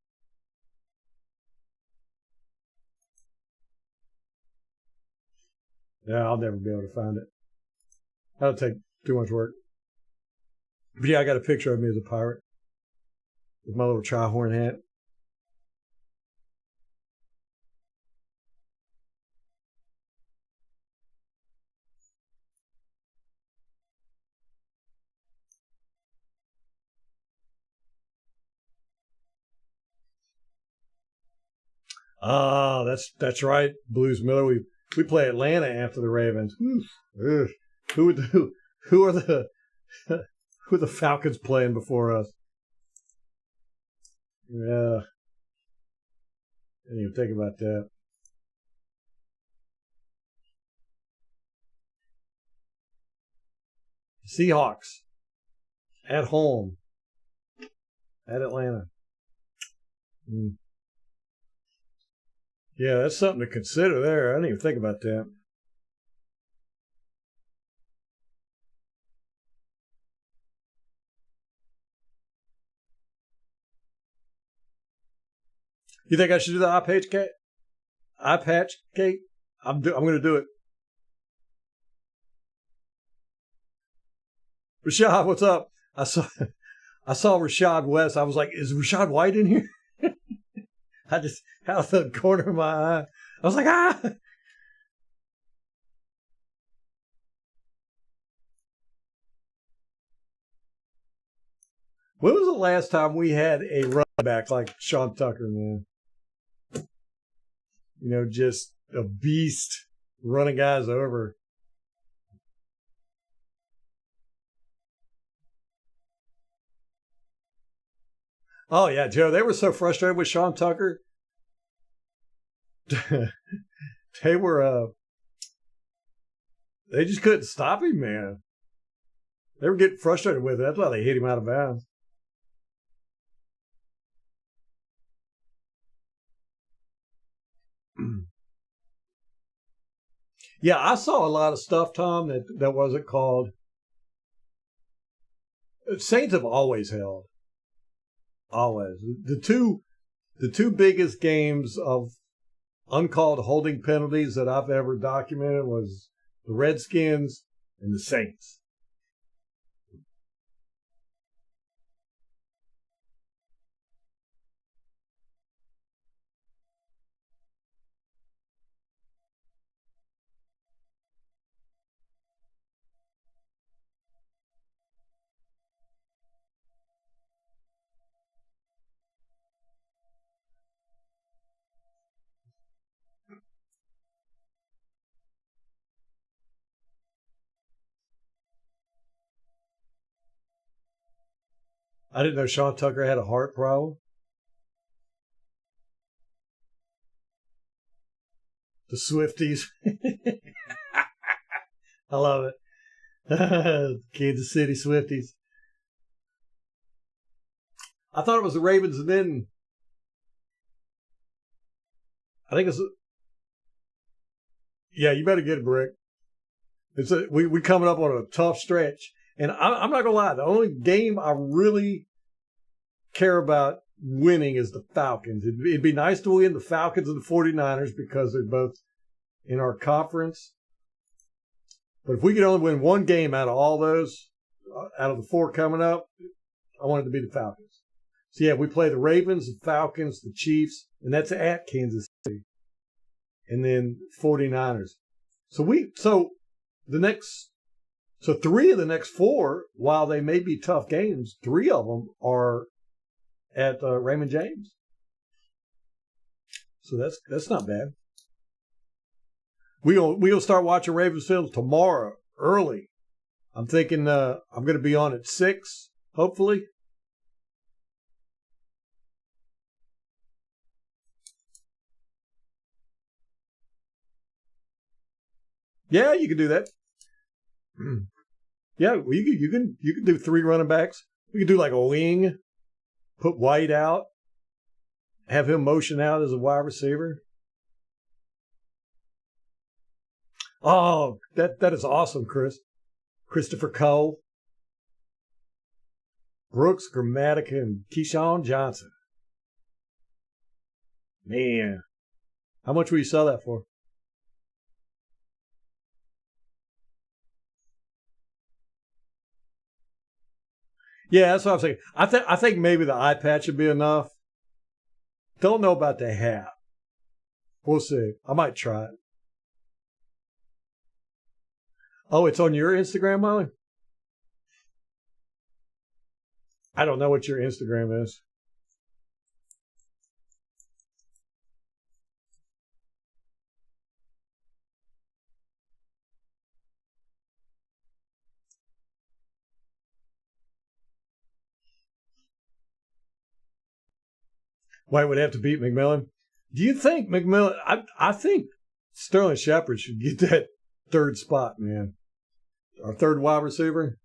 Yeah, I'll never be able to find it. That'll take too much work. But yeah, I got a picture of me as a pirate with my little tri-horn hat. Ah, that's right, Blues Miller. We play Atlanta after the Ravens. Who would who are the who are the Falcons playing before us? Yeah, I didn't even think about that. Seahawks at home at Atlanta. Mm. Yeah, that's something to consider there. I didn't even think about that. You think I should do the eye patch cake? Eye patch cake? I'm going to do it. Rashad, what's up? I saw Rashad West. I was like, is Rashad White in here? I just out of the corner of my eye. I was like, ah. When was the last time we had a running back like Sean Tucker, man? Just a beast running guys over. Oh yeah, Joe. They were so frustrated with Sean Tucker. they were. They just couldn't stop him, man. They were getting frustrated with it. That's why they hit him out of bounds. Yeah, I saw a lot of stuff, Tom, that wasn't called. Saints have always held. Always. The two biggest games of uncalled holding penalties that I've ever documented was the Redskins and the Saints. I didn't know Sean Tucker had a heart problem. The Swifties. I love it. Kansas City Swifties. I thought it was the Ravens, and then I think it's. Yeah, you better get a brick. We coming up on a tough stretch, and I'm not gonna lie. The only game I really care about winning is the Falcons. It'd be nice to win the Falcons and the 49ers because they're both in our conference. But if we could only win one game out of all those, out of the four coming up, I want it to be the Falcons. So yeah, we play the Ravens, the Falcons, the Chiefs, and that's at Kansas City. And then 49ers. So three of the next four, while they may be tough games, three of them are at Raymond James. So that's not bad. We'll start watching Ravensfield tomorrow early. I'm thinking I'm going to be on at 6, hopefully. Yeah, you can do that. Yeah, well, you can do 3 running backs. We could do like a wing, put White out, have him motion out as a wide receiver. Oh, that is awesome, Chris. Christopher Cole, Brooks, Grammatica, and Keyshawn Johnson. Man, how much will you sell that for? Yeah, that's what I'm saying. I think maybe the eye patch would be enough. Don't know about the hat. We'll see. I might try it. Oh, it's on your Instagram, Molly? I don't know what your Instagram is. White would have to beat McMillan. Do you think McMillan? I think Sterling Shepard should get that third spot, man. Our third wide receiver.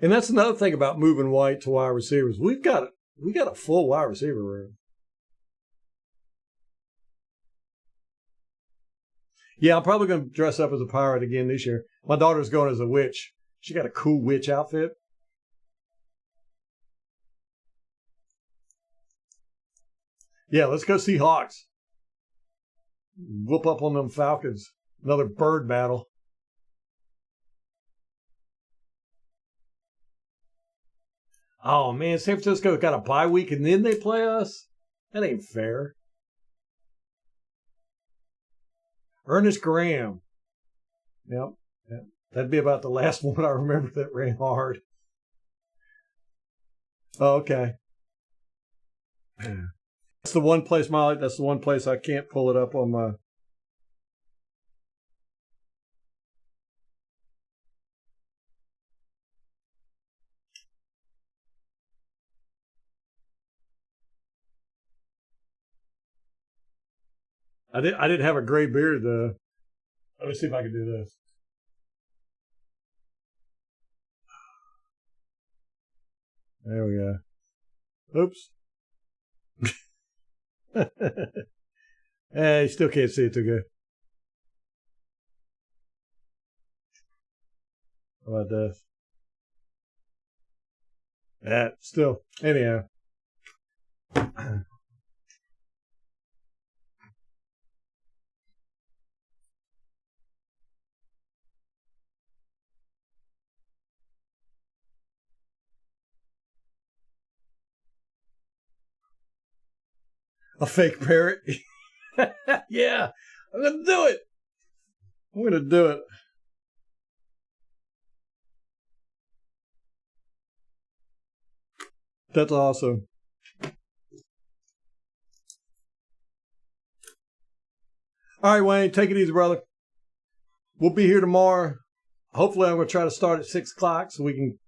And that's another thing about moving White to wide receivers. We got a full wide receiver room. Yeah, I'm probably going to dress up as a pirate again this year. My daughter's going as a witch. She got a cool witch outfit. Yeah, let's go see Hawks. Whoop up on them Falcons. Another bird battle. Oh man, San Francisco got a bye week and then they play us? That ain't fair. Ernest Graham. Yep. That'd be about the last one I remember that ran hard. Oh, okay. That's the one place, Molly. That's the one place I can't pull it up on my. I didn't have a gray beard though. Let me see if I can do this. There we go. Oops. Hey, you still can't see it too good. How about this? That still. Anyhow. A fake parrot? Yeah, I'm going to do it. I'm going to do it. That's awesome. All right, Wayne, take it easy, brother. We'll be here tomorrow. Hopefully, I'm going to try to start at 6 o'clock so we can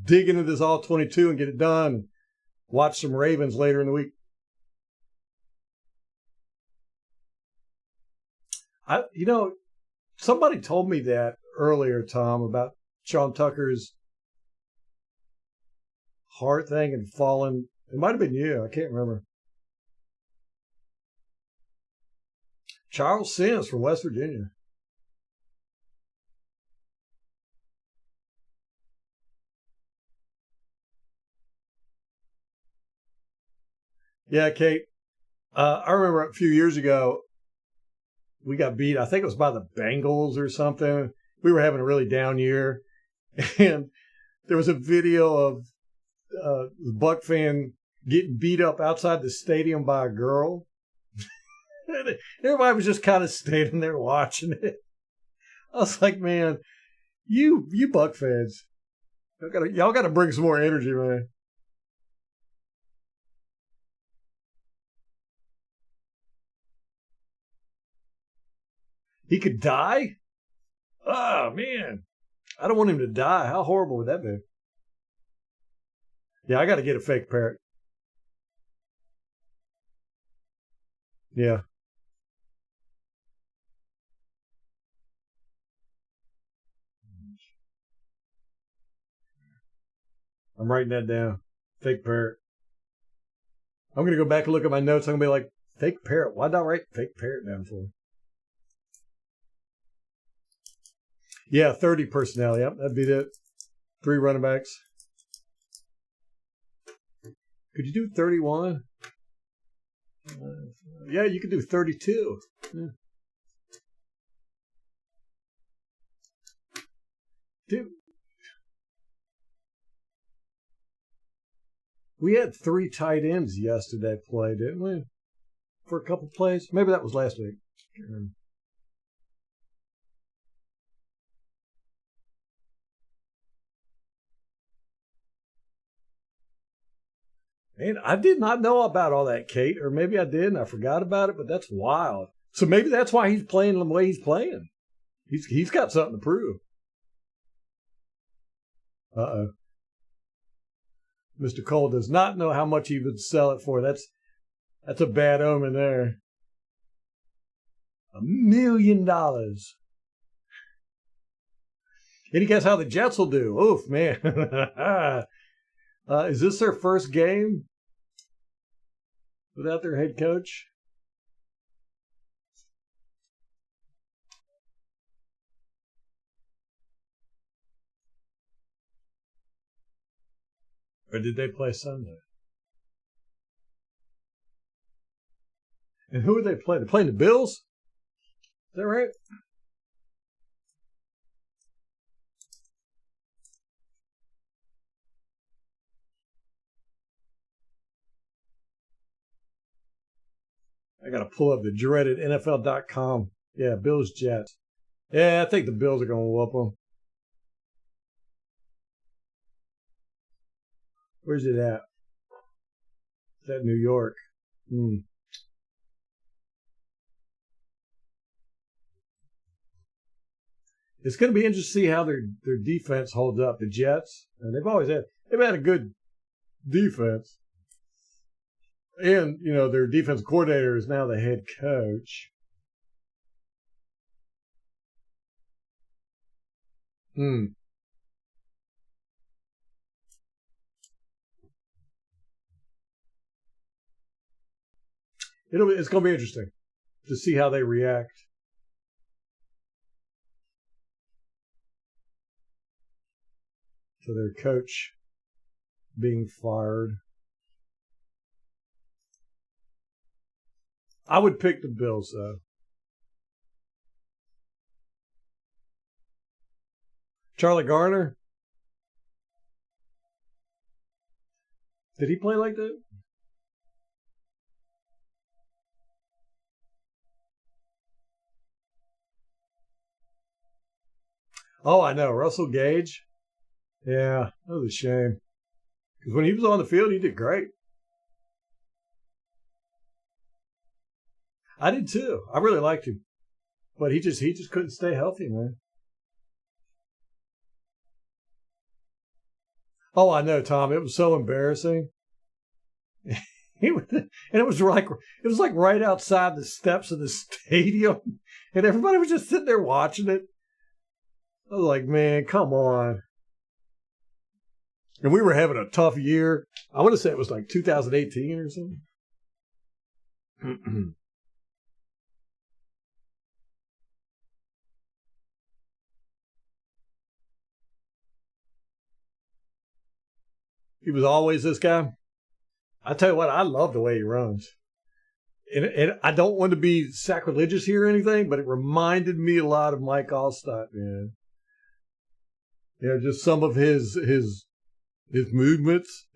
dig into this all 22 and get it done. Watch some Ravens later in the week. Somebody told me that earlier, Tom, about Sean Tucker's heart thing and falling. It might have been you. I can't remember. Charles Sims from West Virginia. Yeah, Kate. I remember a few years ago, we got beat. I think it was by the Bengals or something. We were having a really down year. And there was a video of the Buck fan getting beat up outside the stadium by a girl. Everybody was just kind of standing there watching it. I was like, man, you Buck fans, y'all got to bring some more energy, man. He could die? Oh, man. I don't want him to die. How horrible would that be? Yeah, I got to get a fake parrot. Yeah. I'm writing that down. Fake parrot. I'm going to go back and look at my notes. I'm going to be like, fake parrot? Why did I write fake parrot down for? Yeah, 30 personnel. Yep, that'd be it. 3 running backs. Could you do 31? Yeah, you could do 32. Yeah. Dude, we had 3 tight ends yesterday play, didn't we? For a couple plays. Maybe that was last week. Man, I did not know about all that, Kate. Or maybe I did and I forgot about it, but that's wild. So maybe that's why he's playing the way he's playing. He's got something to prove. Uh-oh. Mr. Cole does not know how much he would sell it for. That's a bad omen there. $1 million. Any guess how the Jets will do? Oof, man. Is this their first game without their head coach? Or did they play Sunday? And who are they playing? They're playing the Bills? Is that right? I got to pull up the dreaded NFL.com. Yeah, Bills Jets. Yeah, I think the Bills are going to whoop them. Where's it at? Is that New York? It's going to be interesting to see how their defense holds up. The Jets, and they've had a good defense, and their defense coordinator is now the head coach. Hmm. It's going to be interesting to see how they react to their coach being fired. I would pick the Bills, though. Charlie Garner? Did he play like that? Oh, I know. Russell Gage? Yeah, that was a shame. Because when he was on the field, he did great. I did too. I really liked him. But he just couldn't stay healthy, man. Oh, I know, Tom. It was so embarrassing. And it was like right outside the steps of the stadium, and everybody was just sitting there watching it. I was like, man, come on. And we were having a tough year. I want to say it was like 2018 or something. He was always this guy. I tell you what, I love the way he runs. And I don't want to be sacrilegious here or anything, but it reminded me a lot of Mike Allstott, man. Just some of his movements.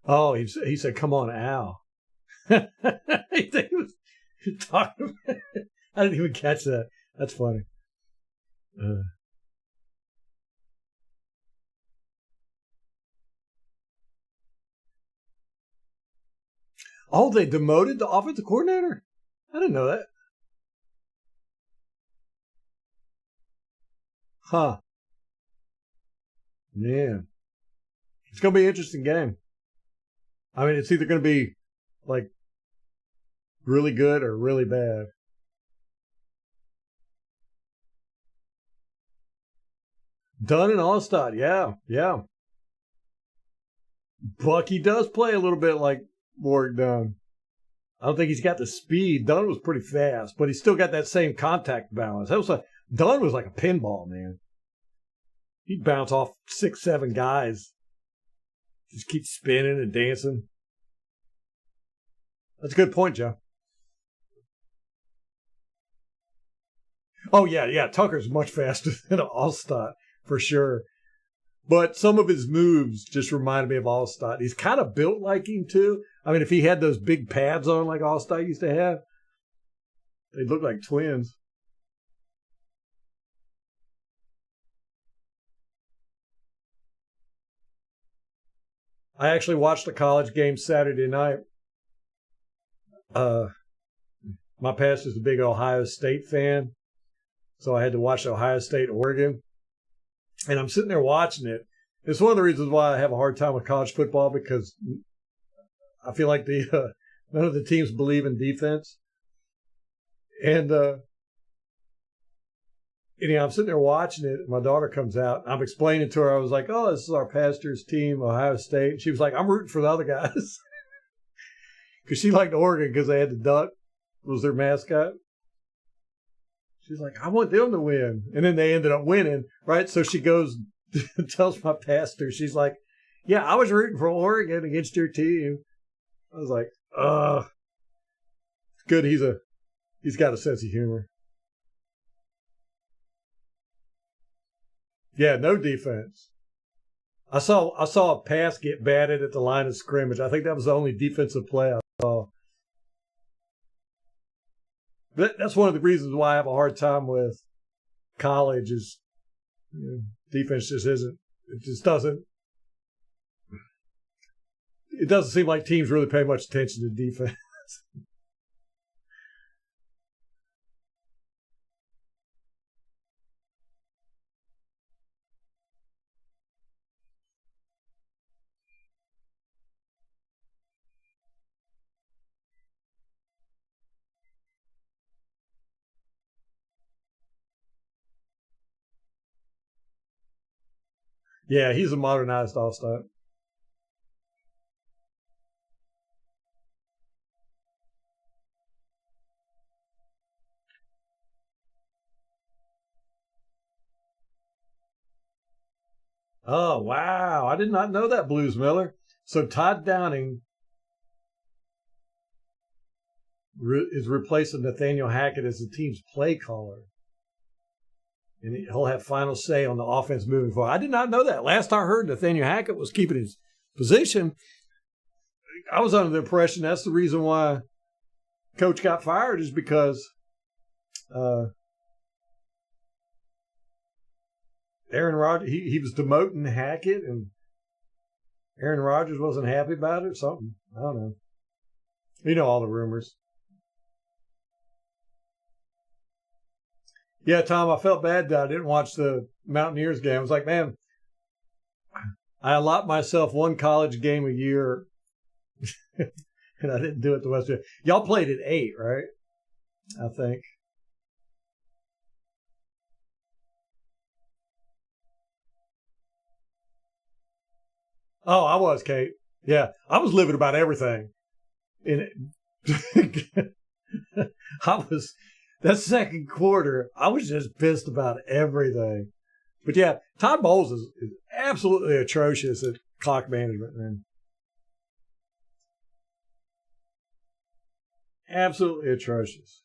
Oh, he said, "Come on, Al." He was talking. I didn't even catch that. That's funny. Uh, oh, they demoted the offensive coordinator. I didn't know that. Huh? Man, it's gonna be an interesting game. I mean, it's either gonna be like really good or really bad. Dunn and Allstott, yeah, yeah. Bucky does play a little bit like Warwick Dunn. I don't think he's got the speed. Dunn was pretty fast, but he's still got that same contact balance. Dunn was like a pinball, man. He'd bounce off 6, 7 guys. Just keep spinning and dancing. That's a good point, Joe. Oh yeah, yeah. Tucker's much faster than Allstott for sure. But some of his moves just reminded me of Allstott. He's kind of built like him too. I mean, if he had those big pads on like Allstott used to have, they'd look like twins. I actually watched the college game Saturday night. Uh, my pastor's a big Ohio State fan, so I had to watch Ohio State, Oregon, and I'm sitting there watching it. It's one of the reasons why I have a hard time with college football because I feel like none of the teams believe in defense, and I'm sitting there watching it. And my daughter comes out. I'm explaining to her. I was like, "Oh, this is our pastor's team, Ohio State." And she was like, "I'm rooting for the other guys," because she liked Oregon because they had the duck was their mascot. She's like, "I want them to win," and then they ended up winning, right? So she goes and tells my pastor. She's like, "Yeah, I was rooting for Oregon against your team." I was like, good. He's got a sense of humor." Yeah, no defense. I saw a pass get batted at the line of scrimmage. I think that was the only defensive play I saw. But that's one of the reasons why I have a hard time with college is defense just isn't. It just doesn't. It doesn't seem like teams really pay much attention to defense. Yeah, he's a modernized all-star. Oh, wow. I did not know that, Blues Miller. So Todd Downing is replacing Nathaniel Hackett as the team's play caller. And he'll have final say on the offense moving forward. I did not know that. Last I heard, Nathaniel Hackett was keeping his position. I was under the impression that's the reason why Coach got fired, is because Aaron Rodgers, he was demoting Hackett, and Aaron Rodgers wasn't happy about it or something. I don't know. You know all the rumors. Yeah, Tom, I felt bad that I didn't watch the Mountaineers game. I was like, man, I allot myself one college game a year, and I didn't do it the rest of it. Y'all played at 8, right? I think. Oh, I was, Kate. Yeah, I was living about everything. And I was, that second quarter, I was just pissed about everything. But yeah, Todd Bowles is absolutely atrocious at clock management, man. Absolutely atrocious.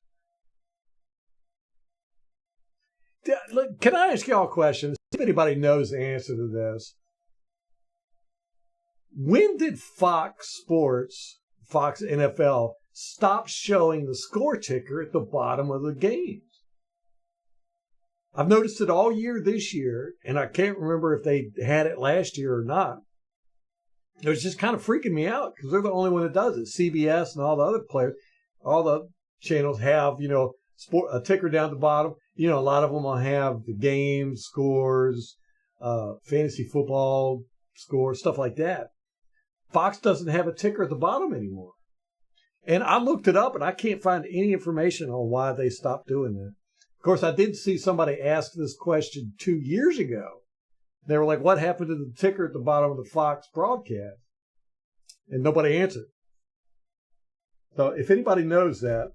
Look, can I ask y'all a question? See if anybody knows the answer to this. When did Fox Sports, Fox NFL, stop showing the score ticker at the bottom of the games? I've noticed it all year this year, and I can't remember if they had it last year or not. It was just kind of freaking me out because they're the only one that does it. CBS and all the other players, all the channels have, a ticker down at the bottom. A lot of them will have the game scores, fantasy football scores, stuff like that. Fox doesn't have a ticker at the bottom anymore. And I looked it up, and I can't find any information on why they stopped doing that. Of course, I did see somebody ask this question 2 years ago. They were like, what happened to the ticker at the bottom of the Fox broadcast? And nobody answered. So if anybody knows that,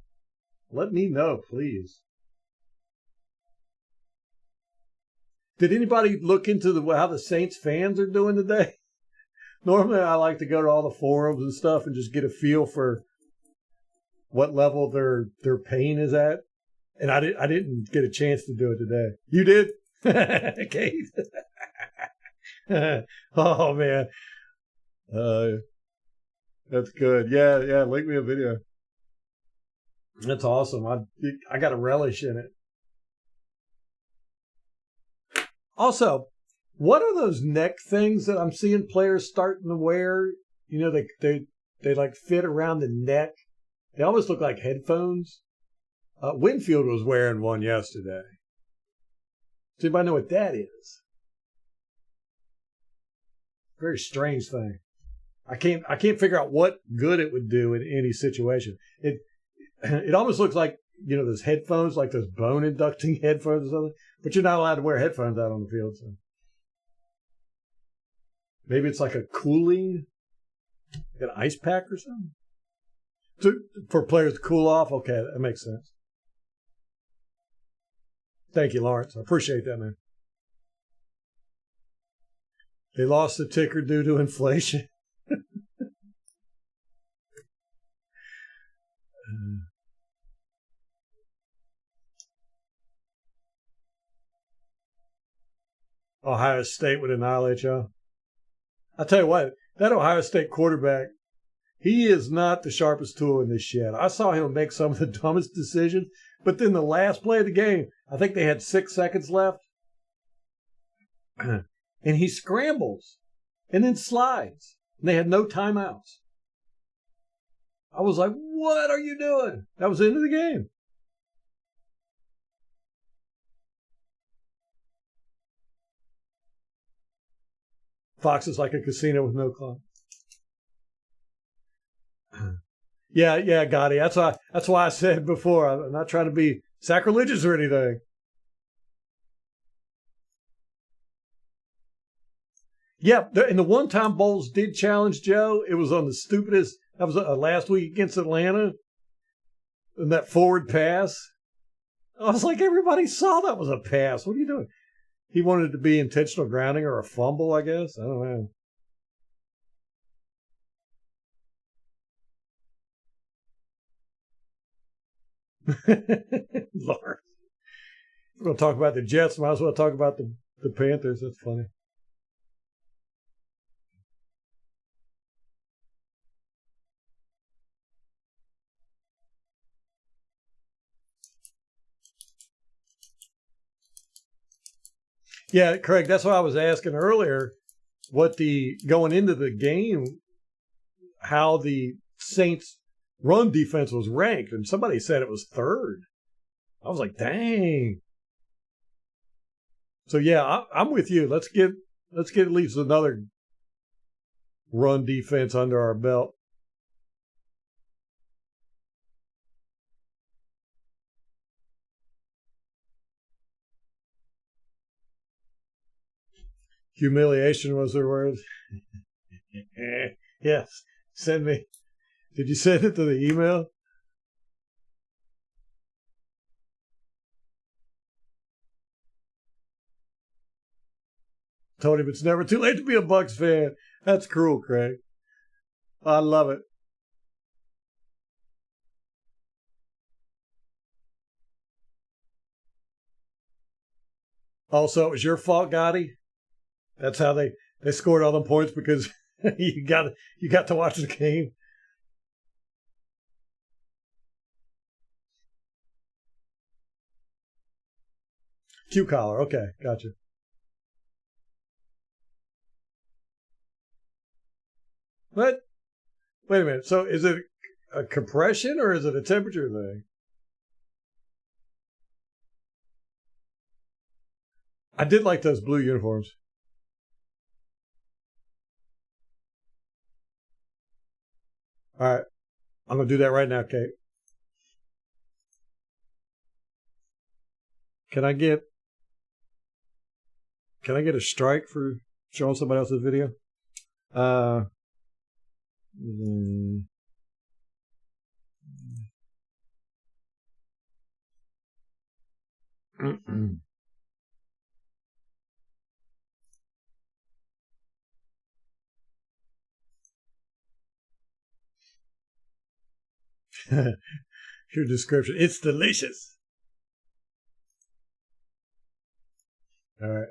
let me know, please. Did anybody look into how the Saints fans are doing today? Normally, I like to go to all the forums and stuff and just get a feel for what level their pain is at. And I didn't get a chance to do it today. You did? Kate? Oh, man. That's good. Yeah. Link me a video. That's awesome. I got a relish in it. Also, what are those neck things that I'm seeing players starting to wear? They like fit around the neck. They almost look like headphones. Winfield was wearing one yesterday. Does anybody know what that is? Very strange thing. I can't figure out what good it would do in any situation. It almost looks like, those headphones, like those bone inducting headphones or something. But you're not allowed to wear headphones out on the field. So maybe it's like a cooling, like an ice pack or something. For players to cool off. Okay, that makes sense. Thank you, Lawrence. I appreciate that, man. They lost the ticker due to inflation. Ohio State would annihilate y'all. I tell you what, that Ohio State quarterback, he is not the sharpest tool in this shed. I saw him make some of the dumbest decisions, but then the last play of the game, I think they had 6 seconds left, and he scrambles and then slides, and they had no timeouts. I was like, what are you doing? That was the end of the game. Fox is like a casino with no clock. Yeah, Gotti. That's why I said before, I'm not trying to be sacrilegious or anything. Yeah, and the one time Bowles did challenge Joe, it was on the stupidest. That was last week against Atlanta, and that forward pass. I was like, everybody saw that was a pass. What are you doing? He wanted it to be intentional grounding or a fumble, I guess. I don't know. Lord. We're going to talk about the Jets. Might as well talk about the Panthers. That's funny. Yeah, Craig, that's what I was asking earlier. What the going into the game, how the Saints run defense was ranked, and somebody said it was third. I was like, dang. So yeah, I'm with you. Let's get at least another run defense under our belt. Humiliation was their word. Yes, send me. Did you send it to the email? Told him it's never too late to be a Bucs fan. That's cruel, Craig. I love it. Also, it was your fault, Gotti. That's how they scored all the points because you got to watch the game. Q collar. Okay, gotcha. But wait a minute. So is it a compression or is it a temperature thing? I did like those blue uniforms. All right, I'm gonna do that right now, Kate. Can I get a strike for showing somebody else's video? Uh, mm, Your description. It's delicious. All right.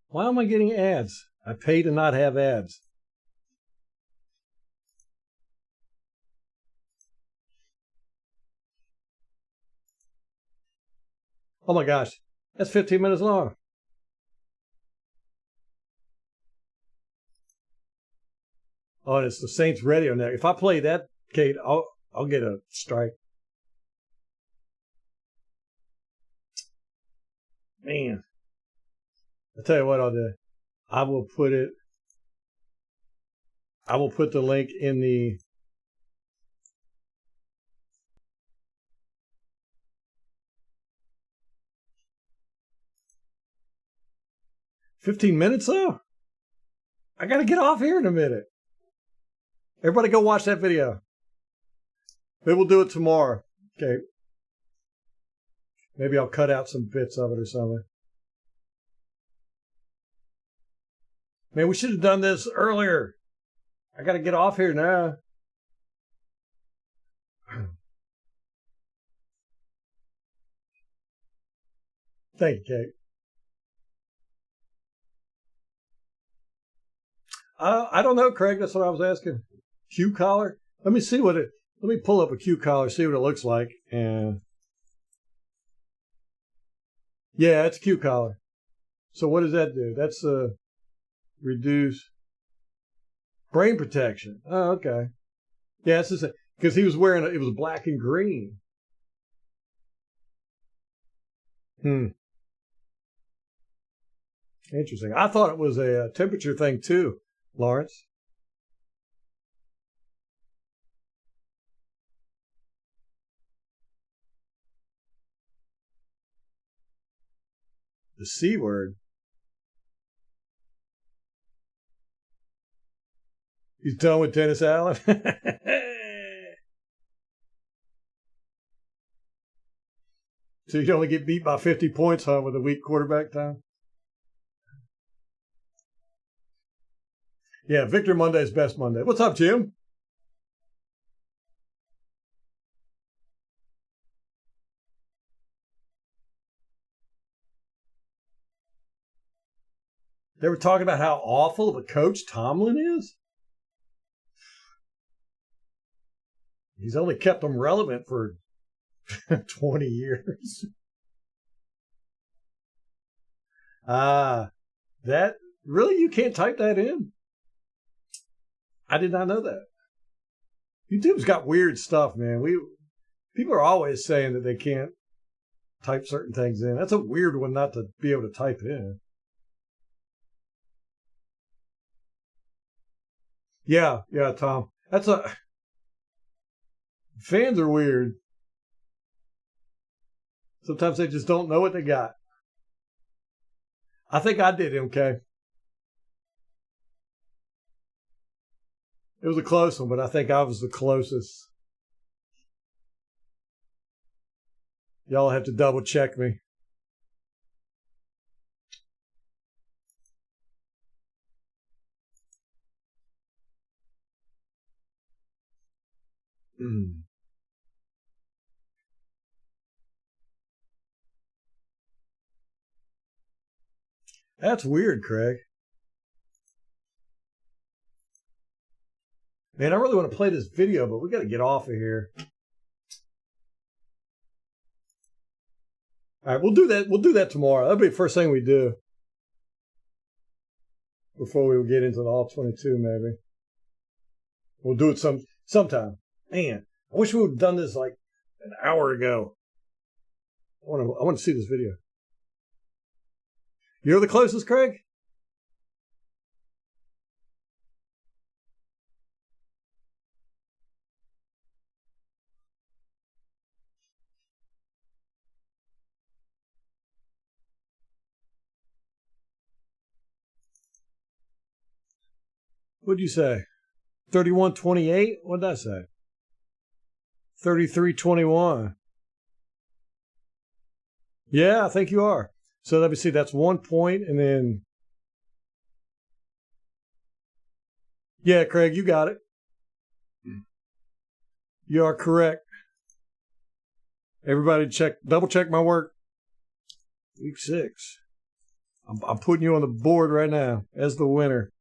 Why am I getting ads? I pay to not have ads. Oh my gosh, that's 15 minutes long. Oh, and it's the Saints radio now. If I play that, Kate, I'll get a strike. Man, I tell you what I'll do. I will put it. I will put the link in the. $15 though. I gotta get off here in a minute. Everybody, go watch that video. Maybe we'll do it tomorrow. Okay. Maybe I'll cut out some bits of it or something. Man, we should have done this earlier. I got to get off here now. Thank you, Kate. I don't know, Craig. That's what I was asking. Q collar. Let me see what it. Let me pull up a Q collar, see what it looks like, and yeah, it's a Q collar. So what does that do? That's reduce. Brain protection. Oh, okay. Yeah, it's just because he was wearing it was black and green. Interesting. I thought it was a temperature thing too, Lawrence. The C word. He's done with Dennis Allen. So you only get beat by 50 points, huh, with a weak quarterback time? Yeah, Victor Monday's best Monday. What's up, Jim? They were talking about how awful of a coach Tomlin is. He's only kept them relevant for 20 years. That really, you can't type that in? I did not know that. YouTube's got weird stuff, man. People are always saying that they can't type certain things in. That's a weird one not to be able to type in. Yeah, Tom. Fans are weird. Sometimes they just don't know what they got. I think I did, MK. It was a close one, but I think I was the closest. Y'all have to double check me. That's weird, Craig. Man, I really want to play this video, but we got to get off of here. All right, we'll do that. We'll do that tomorrow. That'll be the first thing we do before we get into the all 22. Maybe we'll do it sometime. Man, I wish we would have done this like an hour ago. I want to see this video. You're the closest, Craig? What'd you say? 31-28? What did I say? 33-21. Yeah, I think you are. So let me see. That's 1 point, and then... Yeah, Craig, you got it. You are correct. Everybody double check my work. Week 6. I'm putting you on the board right now as the winner.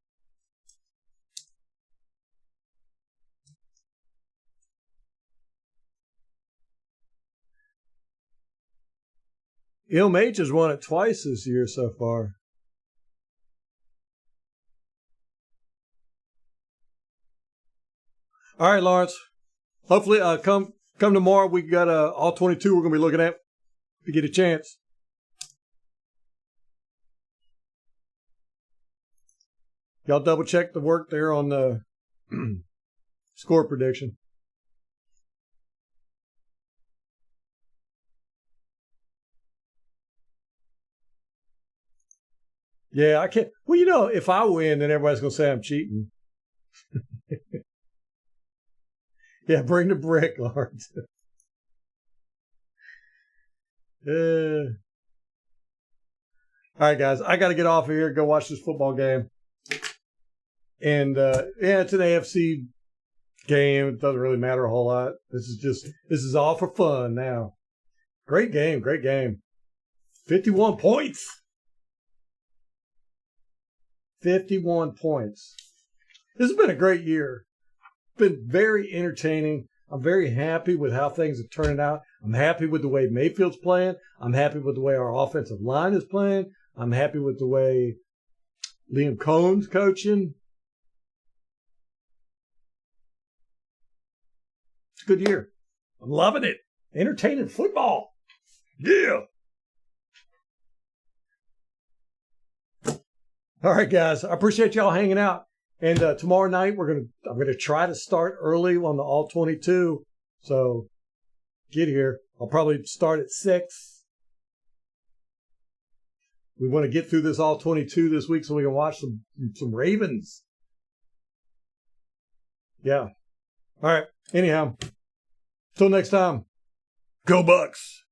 LMH has won it twice this year so far. All right, Lawrence. Hopefully, come tomorrow. We got all 22 we're going to be looking at if you get a chance. Y'all double check the work there on the score prediction. Yeah, I can't. Well, if I win, then everybody's going to say I'm cheating. Yeah, bring the brick, Lawrence. All right, guys, I got to get off of here, go watch this football game. And, it's an AFC game. It doesn't really matter a whole lot. This is all for fun now. Great game. 51 points. 51 points. This has been a great year. It's been very entertaining. I'm very happy with how things are turning out. I'm happy with the way Mayfield's playing. I'm happy with the way our offensive line is playing. I'm happy with the way Liam Cohn's coaching. a good year. I'm loving it. Entertaining football. Yeah. All right, guys. I appreciate y'all hanging out. And tomorrow night I'm gonna try to start early on the All 22. So get here. I'll probably start at 6. We want to get through this All 22 this week so we can watch some Ravens. Yeah. All right. Anyhow, till next time. Go Bucs.